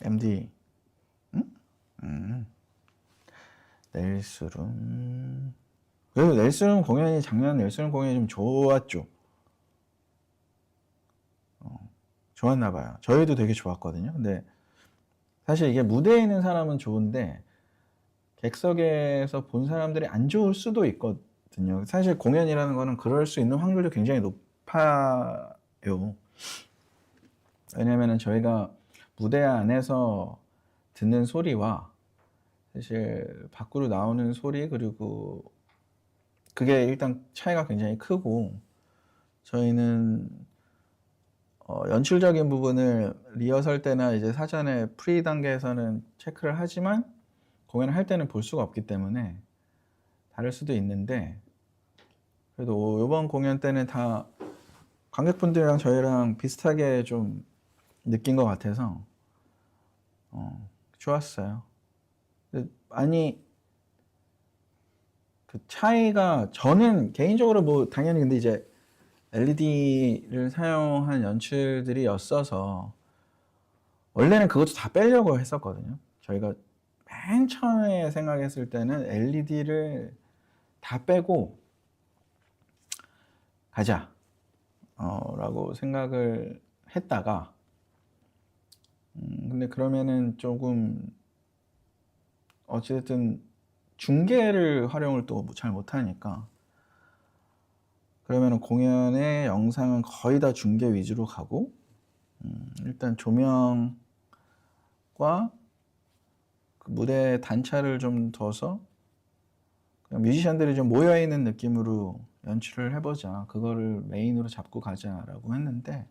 MD 넬스룸 그래도 넬스룸 공연이 작년 넬스룸 공연이 좀 좋았죠. 좋았나 봐요. 저희도 되게 좋았거든요. 근데 사실 이게 무대에 있는 사람은 좋은데 객석에서 본 사람들이 안 좋을 수도 있거든요. 사실 공연이라는 거는 그럴 수 있는 확률도 굉장히 높아요. 왜냐면은 저희가 무대 안에서 듣는 소리와 사실 밖으로 나오는 소리 그리고 그게 일단 차이가 굉장히 크고 저희는 연출적인 부분을 리허설 때나 이제 사전에 프리 단계에서는 체크를 하지만 공연을 할 때는 볼 수가 없기 때문에 다를 수도 있는데, 그래도 이번 공연 때는 다 관객분들이랑 저희랑 비슷하게 좀 느낀 것 같아서 좋았어요. 아니, 그 차이가, 저는 개인적으로 뭐 당연히 근데 이제 LED를 사용한 연출들이었어서 원래는 그것도 다 빼려고 했었거든요. 저희가 맨 처음에 생각했을 때는 LED를 다 빼고 가자 라고 생각을 했다가 근데 그러면은 조금 어찌됐든 중계를 활용을 또 잘 못하니까, 그러면은 공연의 영상은 거의 다 중계 위주로 가고 일단 조명과 그 무대 단차를 좀 둬서 그냥 뮤지션들이 좀 모여있는 느낌으로 연출을 해보자, 그거를 메인으로 잡고 가자라고 했는데,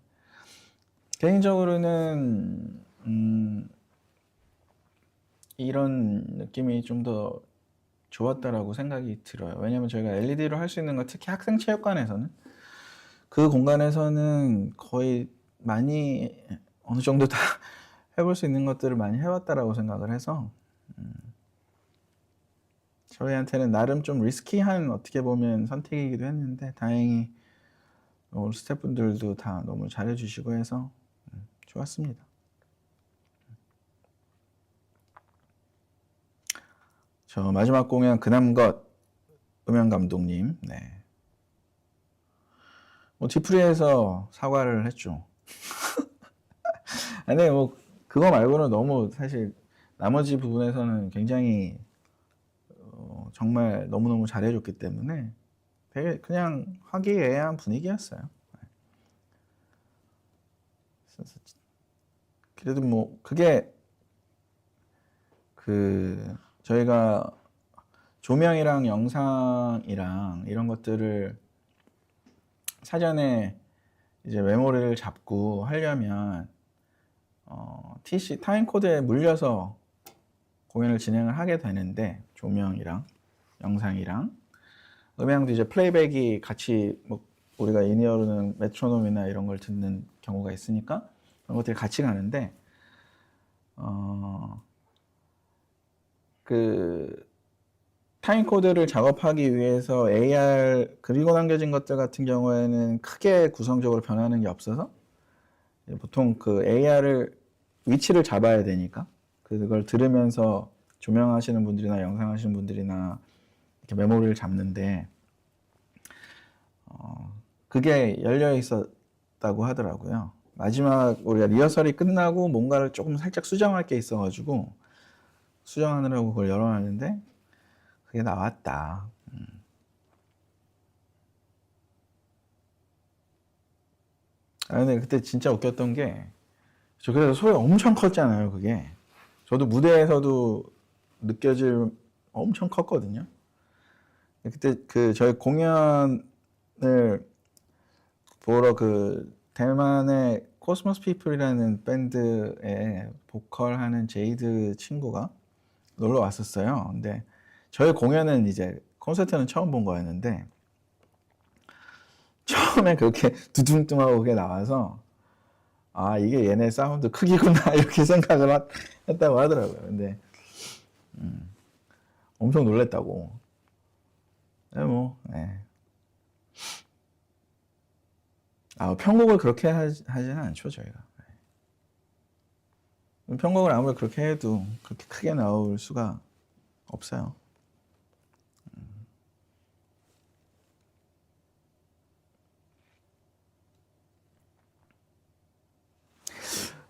개인적으로는 이런 느낌이 좀 더 좋았다라고 생각이 들어요. 왜냐면 저희가 LED로 할 수 있는 거, 특히 학생체육관에서는 그 공간에서는 거의 많이 어느 정도 다 해볼 수 있는 것들을 많이 해왔다라고 생각을 해서 저희한테는 나름 좀 리스키한, 어떻게 보면 선택이기도 했는데, 다행히 오늘 스태프분들도 다 너무 잘해주시고 해서 좋았습니다. 저 마지막 공연 그남것 음향 감독님, 네. 뭐 뒤풀이해서 사과를 했죠. 아니 뭐 그거 말고는 너무 사실 나머지 부분에서는 굉장히 정말 너무너무 잘해줬기 때문에 되게 그냥 화기애애한 분위기였어요. 그래도 뭐 그게 그 저희가 조명이랑 영상이랑 이런 것들을 사전에 이제 메모리를 잡고 하려면 TC 타임코드에 물려서 공연을 진행을 하게 되는데, 조명이랑 영상이랑 음향도 이제 플레이백이 같이, 뭐 우리가 인이어로는 메트로놈이나 이런 걸 듣는 경우가 있으니까 그런 것들이 같이 가는데, 그 타임코드를 작업하기 위해서 AR 그리고 남겨진 것들 같은 경우에는 크게 구성적으로 변하는 게 없어서 보통 그 AR을 위치를 잡아야 되니까 그걸 들으면서 조명하시는 분들이나 영상하시는 분들이나 이렇게 메모리를 잡는데 그게 열려 있었다고 하더라고요. 마지막 우리가 리허설이 끝나고 뭔가를 조금 살짝 수정할 게 있어가지고 수정하느라고 그걸 열어놨는데 그게 나왔다. 근데 그때 진짜 웃겼던 게, 저 그래서 소리가 엄청 컸잖아요, 그게. 저도 무대에서도 느껴질 엄청 컸거든요. 그때 그 저희 공연을 보러 그 대만의 코스모스 피플이라는 밴드의 보컬 하는 제이드 친구가 놀러 왔었어요. 근데 저희 공연은 이제 콘서트는 처음 본 거였는데 처음에 그렇게 두둥둥하고 그게 나와서 아 이게 얘네 사운드 크기구나 이렇게 생각을 했다고 하더라고요. 근데 엄청 놀랬다고. 네, 뭐 네. 편곡을 그렇게 하지는 않죠 저희가. 편곡을 아무리 그렇게 해도 그렇게 크게 나올 수가 없어요.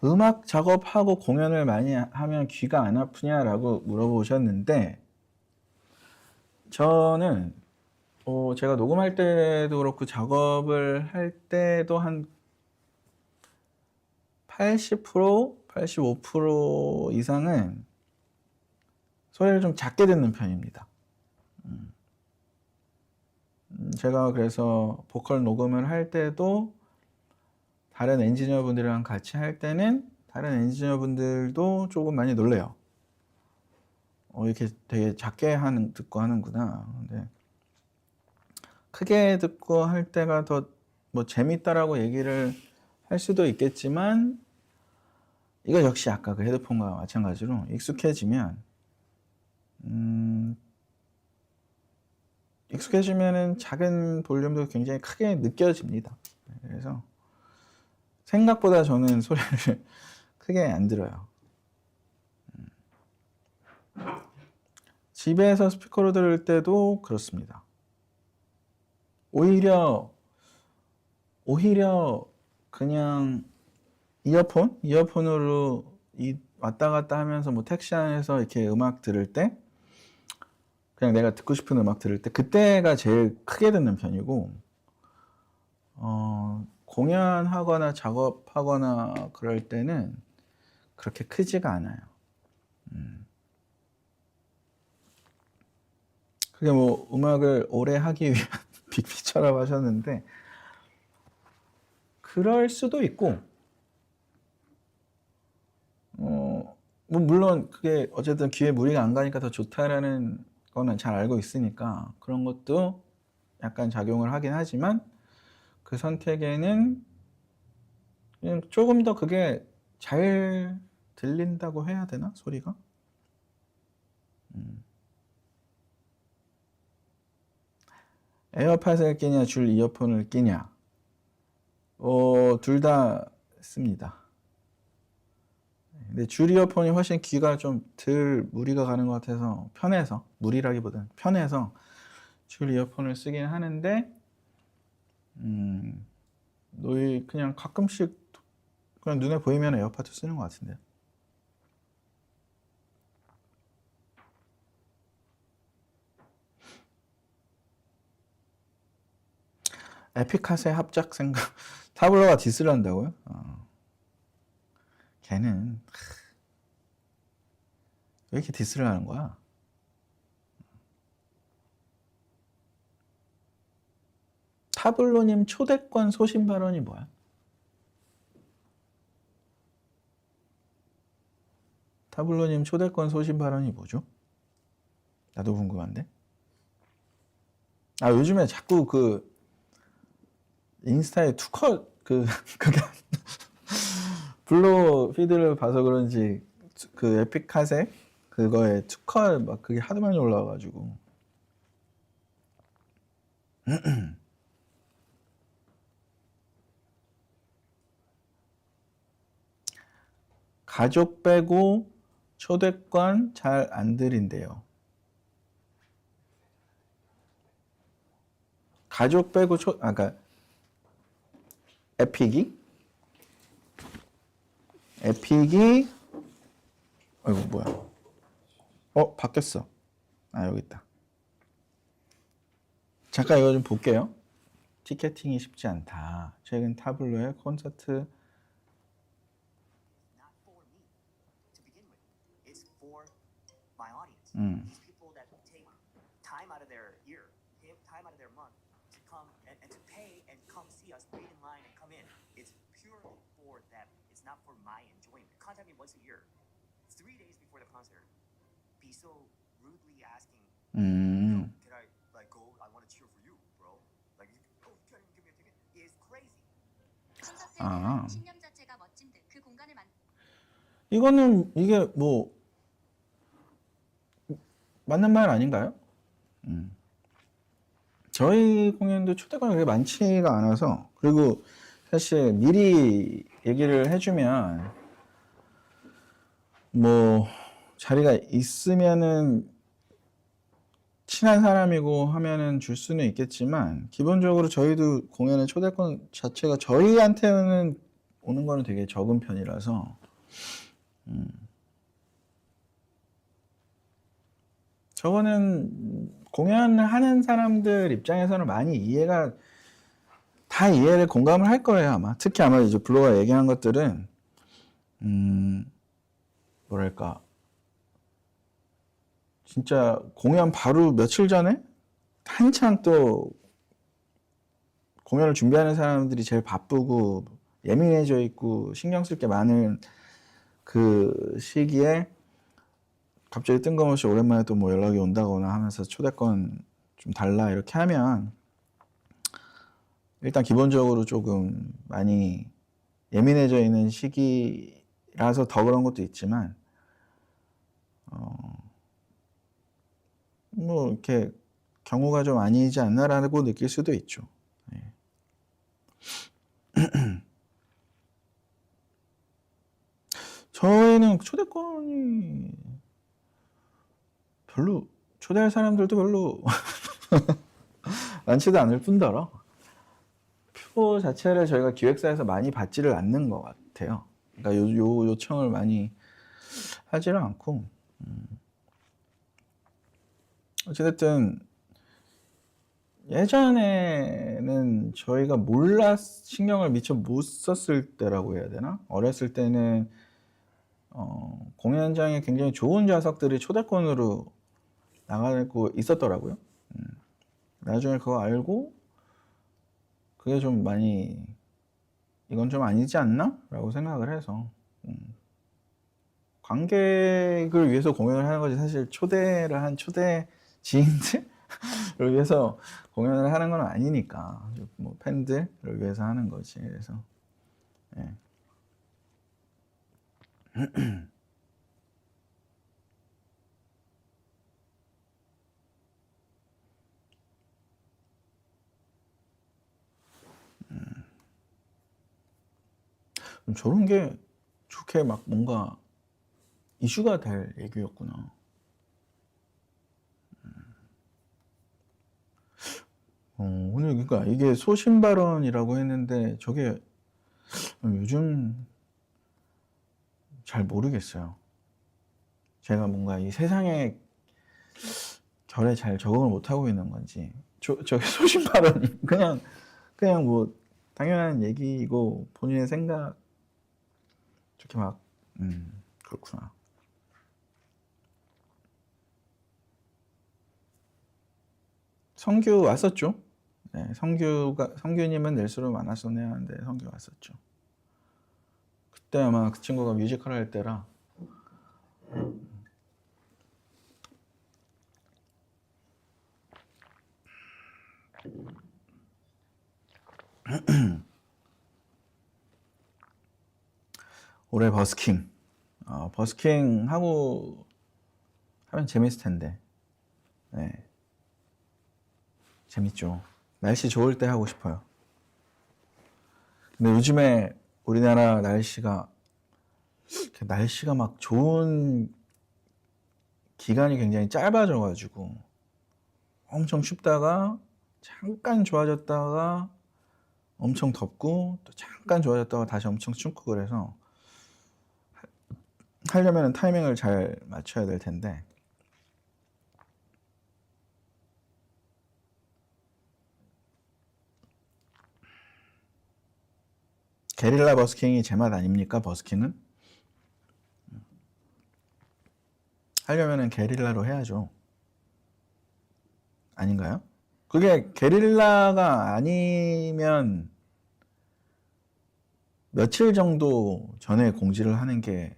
음악 작업하고 공연을 많이 하면 귀가 안 아프냐라고 물어보셨는데, 저는 제가 녹음할 때도 그렇고 작업을 할 때도 한 80%, 85% 이상은 소리를 좀 작게 듣는 편입니다. 제가 그래서 보컬 녹음을 할 때도 다른 엔지니어 분들이랑 같이 할 때는 다른 엔지니어 분들도 조금 많이 놀래요. 이렇게 되게 작게 듣고 하는구나. 근데 크게 듣고 할 때가 더 뭐 재밌다라고 얘기를 할 수도 있겠지만, 이거 역시 아까 그 헤드폰과 마찬가지로 익숙해지면은 작은 볼륨도 굉장히 크게 느껴집니다. 그래서 생각보다 저는 소리를 크게 안 들어요. 집에서 스피커로 들을 때도 그렇습니다. 오히려 그냥 이어폰으로 왔다 갔다 하면서 뭐 택시 안에서 이렇게 음악 들을 때, 그냥 내가 듣고 싶은 음악 들을 때 그때가 제일 크게 듣는 편이고, 공연하거나 작업하거나 그럴 때는 그렇게 크지가 않아요. 그게 뭐 음악을 오래 하기 위한 빅피처라고 하셨는데, 그럴 수도 있고, 뭐 물론 그게 어쨌든 귀에 무리가 안 가니까 더 좋다라는 거는 잘 알고 있으니까 그런 것도 약간 작용을 하긴 하지만, 그 선택에는 그냥 조금 더 그게 잘 들린다고 해야 되나? 소리가? 에어팟을 끼냐 줄 이어폰을 끼냐? 둘 다 씁니다. 근데 줄 이어폰이 훨씬 귀가 좀 덜 무리가 가는 것 같아서, 편해서, 무리라기보다는 편해서 줄 이어폰을 쓰긴 하는데, 그냥 가끔씩 그냥 눈에 보이면 에어팟 쓰는 것 같은데요. 에픽하세 합작 생각. 타블로가 디스를 한다고요? 걔는 왜 이렇게 디스를 하는 거야? 타블로님 초대권 소신 발언이 뭐야? 타블로님 초대권 소신 발언이 뭐죠? 나도 궁금한데. 요즘에 자꾸 그 인스타에 투컷 그게 블로 피드를 봐서 그런지 그 에픽하세 그거에 투컷 막 그게 하도 많이 올라와가지고. 가족 빼고 초대권 잘 안 드린대요. 가족 빼고 그러니까 에픽이 아이고 뭐야? 바뀌었어. 여기 있다. 잠깐 이거 좀 볼게요. 티켓팅이 쉽지 않다. 최근 타블로의 콘서트 These people that take time out of their year, time out of their month to come and to pay and come see us, wait in line and come in. It's purely for them. It's not for my enjoyment. Contact me once a year, 3 days before the concert. Be so rudely asking, 음. can I like go? I want to cheer for you, bro. Like, you can't even give me a ticket. It's crazy. 아. 신념 자체가 멋진 듯 그 공간을 이거는 이게 뭐 맞는 말 아닌가요? 저희 공연도 초대권이 그렇게 많지가 않아서, 그리고 사실 미리 얘기를 해주면 뭐 자리가 있으면은 친한 사람이고 하면은 줄 수는 있겠지만, 기본적으로 저희도 공연의 초대권 자체가 저희한테는 오는 거는 되게 적은 편이라서, 저거는 공연을 하는 사람들 입장에서는 많이 이해를 공감을 할 거예요, 아마. 특히 아마 이제 블로가 얘기한 것들은 뭐랄까, 진짜 공연 바로 며칠 전에 한창 또 공연을 준비하는 사람들이 제일 바쁘고 예민해져 있고 신경 쓸 게 많은 그 시기에 갑자기 뜬금없이 오랜만에 또 뭐 연락이 온다거나 하면서 초대권 좀 달라 이렇게 하면 일단 기본적으로 조금 많이 예민해져 있는 시기라서 더 그런 것도 있지만 뭐 이렇게 경우가 좀 아니지 않나라고 느낄 수도 있죠. 예. 저희는 초대권이 별로 초대할 사람들도 별로 많지도 않을 뿐더러 표 자체를 저희가 기획사에서 많이 받지를 않는 것 같아요. 그러니까 요청을 많이 하지는 않고 어쨌든 예전에는 저희가 신경을 미처 못 썼을 때라고 해야 되나? 어렸을 때는 공연장에 굉장히 좋은 좌석들이 초대권으로 나가고 있었더라고요. 나중에 그거 알고 그게 좀 많이 이건 좀 아니지 않나? 라고 생각을 해서 관객을 위해서 공연을 하는 거지 사실 초대를 한 초대 지인들을 위해서 공연을 하는 건 아니니까 뭐 팬들을 위해서 하는 거지. 그래서 예. 저런 게 좋게 막 뭔가 이슈가 될 얘기였구나. 오늘 그러니까 이게 소신 발언이라고 했는데 저게 요즘 잘 모르겠어요. 제가 뭔가 이 세상의 결에 잘 적응을 못 하고 있는 건지. 저게 소신 발언이 그냥 뭐 당연한 얘기이고 본인의 생각 저렇게 막 그렇구나. 성규 왔었죠? 네, 성규님은 낼수록 많았었네요 하는데 성규 왔었죠. 그때 아마 그 친구가 뮤지컬 할 때라. 올해 버스킹. 버스킹 하고 하면 재밌을 텐데. 네. 재밌죠. 날씨 좋을 때 하고 싶어요. 근데 요즘에 우리나라 날씨가 막 좋은 기간이 굉장히 짧아져가지고 엄청 춥다가 잠깐 좋아졌다가 엄청 덥고 또 잠깐 좋아졌다가 다시 엄청 춥고 그래서 하려면 타이밍을 잘 맞춰야 될 텐데 게릴라 버스킹이 제 맛 아닙니까? 버스킹은? 하려면 게릴라로 해야죠. 아닌가요? 그게 게릴라가 아니면 며칠 정도 전에 공지를 하는 게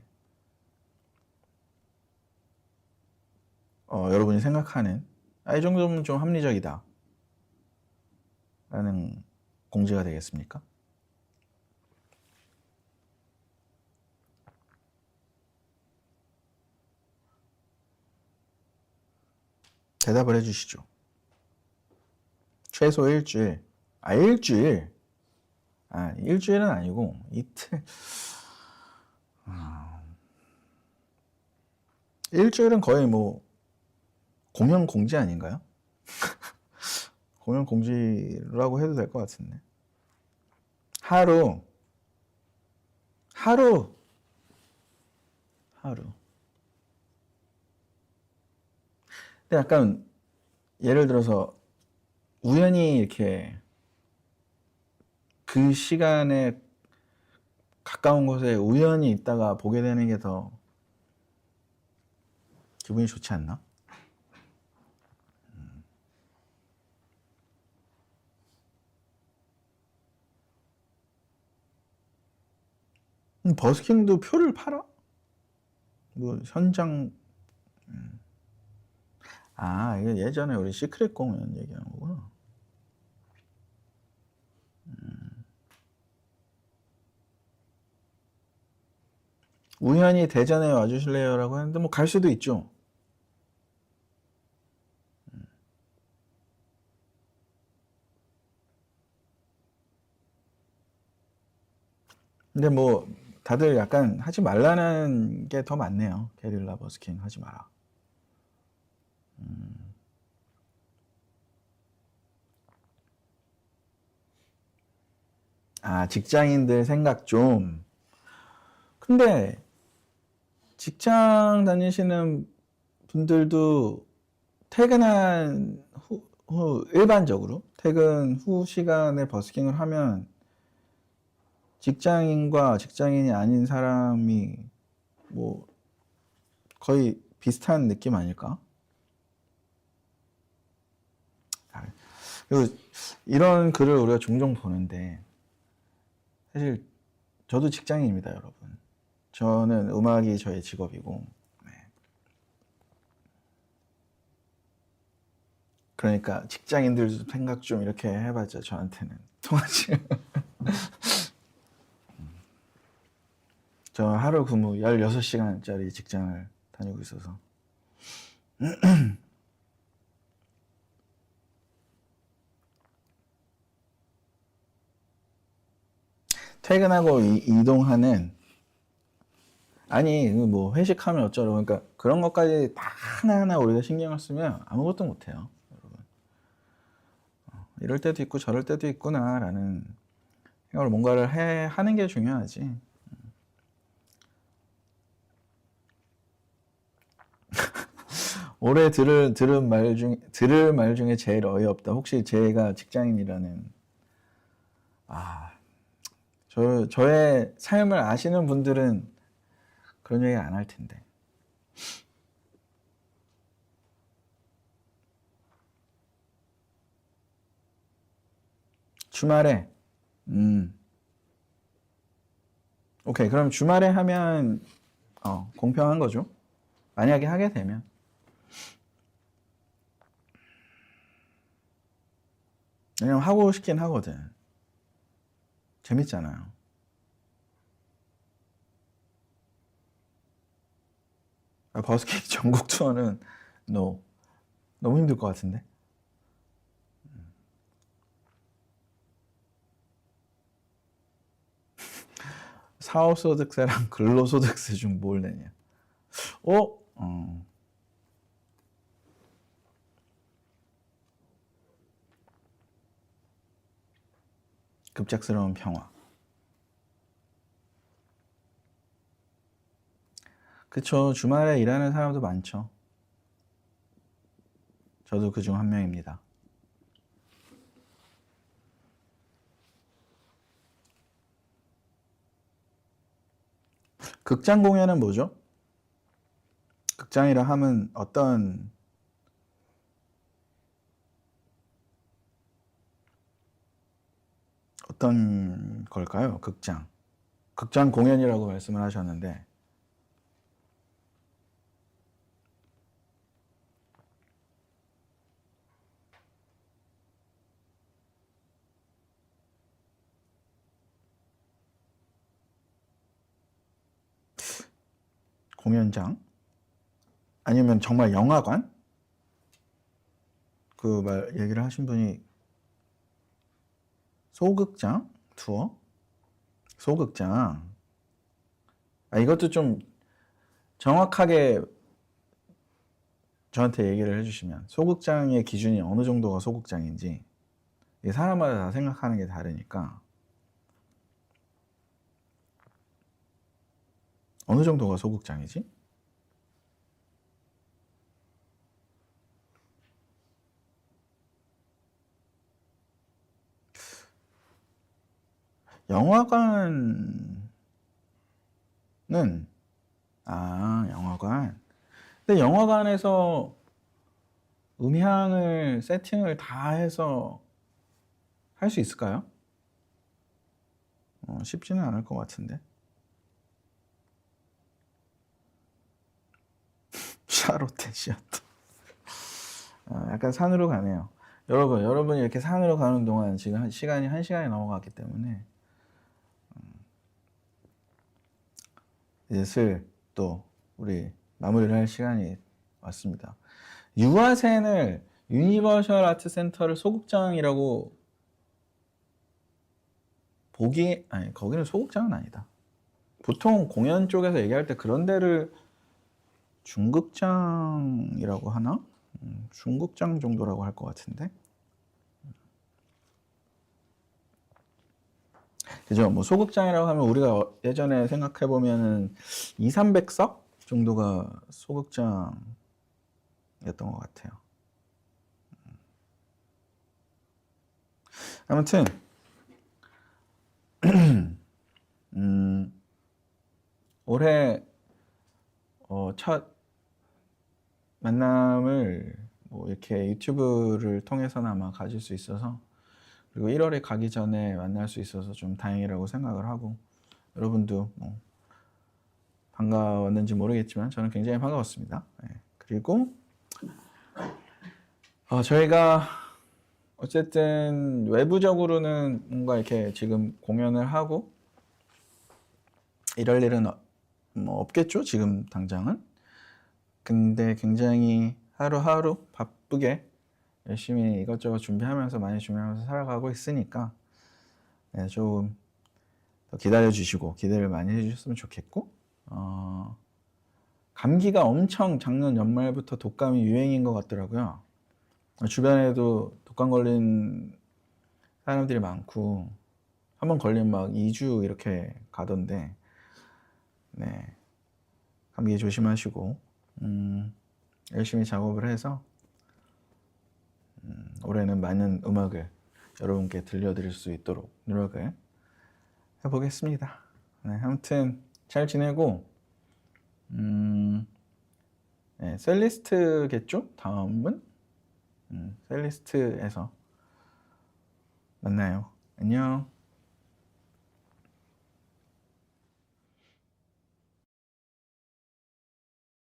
여러분이 생각하는 이 정도면 좀 합리적이다 라는 공지가 되겠습니까? 대답을 해주시죠. 최소 일주일. 일주일. 일주일은 아니고 이틀. 일주일은 거의 뭐 공연 공지 아닌가요? 공연 공지라고 해도 될 것 같은데. 하루. 근데 약간 예를 들어서 우연히 이렇게 그 시간에 가까운 곳에 우연히 있다가 보게 되는 게 더 기분이 좋지 않나? 버스킹도 표를 팔아? 뭐 현장 아 이게 예전에 우리 시크릿 공연 얘기하는 거구나. 우연히 대전에 와주실래요라고 했는데 뭐 갈 수도 있죠. 근데 뭐 다들 약간 하지 말라는 게 더 많네요. 게릴라 버스킹 하지 마라. 아 직장인들 생각 좀. 근데 직장 다니시는 분들도 퇴근한 일반적으로 퇴근 후 시간에 버스킹을 하면 직장인과 직장인이 아닌 사람이 뭐 거의 비슷한 느낌 아닐까? 그리고 이런 글을 우리가 종종 보는데 사실 저도 직장인입니다, 여러분. 저는 음악이 저의 직업이고 네. 그러니까 직장인들 생각 좀 이렇게 해봤자 저한테는 통하지. 저 하루 근무 16시간짜리 직장을 다니고 있어서 퇴근하고 이동하는 아니 뭐 회식하면 어쩌라고 그러니까 그런 것까지 다 하나하나 우리가 신경을 쓰면 아무것도 못해요, 여러분. 이럴 때도 있고 저럴 때도 있구나라는 생각을 뭔가를 하는 게 중요하지. 올해 들을 말 중에 제일 어이없다. 혹시 제가 직장인이라는 저의 삶을 아시는 분들은 그런 얘기 안 할 텐데. 주말에 오케이. 그럼 주말에 하면 공평한 거죠. 만약에 하게 되면. 왜냐면 하고 싶긴 하거든. 재밌잖아요. 버스킹 전국 투어는 너무 힘들 것 같은데. 사업소득세랑 근로소득세 중 뭘 내냐? 급작스러운 평화. 그쵸. 주말에 일하는 사람도 많죠. 저도 그중 한 명입니다. 극장 공연은 뭐죠? 극장이라 하면 어떤 걸까요? 극장 공연이라고 말씀을 하셨는데 공연장? 아니면 정말 영화관? 그 얘기를 하신 분이 소극장? 투어? 소극장. 이것도 좀 정확하게 저한테 얘기를 해주시면 소극장의 기준이 어느 정도가 소극장인지 사람마다 다 생각하는 게 다르니까 어느 정도가 소극장이지? 영화관은 영화관. 근데 영화관에서 음향을 세팅을 다 해서 할 수 있을까요? 쉽지는 않을 것 같은데. 샤롯데 시어터. 약간 산으로 가네요. 여러분이 이렇게 산으로 가는 동안 지금 시간이 1시간이 넘어갔기 때문에 이제 슬 또 우리 마무리를 할 시간이 왔습니다. 유아센을 유니버셜 아트 센터를 소극장이라고 아니 거기는 소극장은 아니다. 보통 공연 쪽에서 얘기할 때 그런 데를 중극장이라고 하나? 중극장 정도라고 할 것 같은데. 그죠? 뭐 소극장이라고 하면 우리가 예전에 생각해 보면은 200~300석 정도가 소극장이었던 것 같아요. 아무튼 올해 첫 만남을 뭐 이렇게 유튜브를 통해서나마 가질 수 있어서, 그리고 1월에 가기 전에 만날 수 있어서 좀 다행이라고 생각을 하고, 여러분도 뭐 반가웠는지 모르겠지만 저는 굉장히 반가웠습니다. 네. 그리고 저희가 어쨌든 외부적으로는 뭔가 이렇게 지금 공연을 하고 이럴 일은 뭐 없겠죠, 지금 당장은. 근데 굉장히 하루하루 바쁘게 열심히 이것저것 준비하면서 많이 준비하면서 살아가고 있으니까 네, 좀 더 기다려 주시고 기대를 많이 해주셨으면 좋겠고, 감기가 엄청 작년 연말부터 독감이 유행인 것 같더라고요. 주변에도 독감 걸린 사람들이 많고, 한번 걸리면 막 2주 이렇게 가던데, 네, 감기 조심하시고 열심히 작업을 해서 올해는 많은 음악을 여러분께 들려드릴 수 있도록 노력을 해보겠습니다. 네, 아무튼 잘 지내고, 네, 셀리스트겠죠? 다음은 셀리스트에서 만나요. 안녕.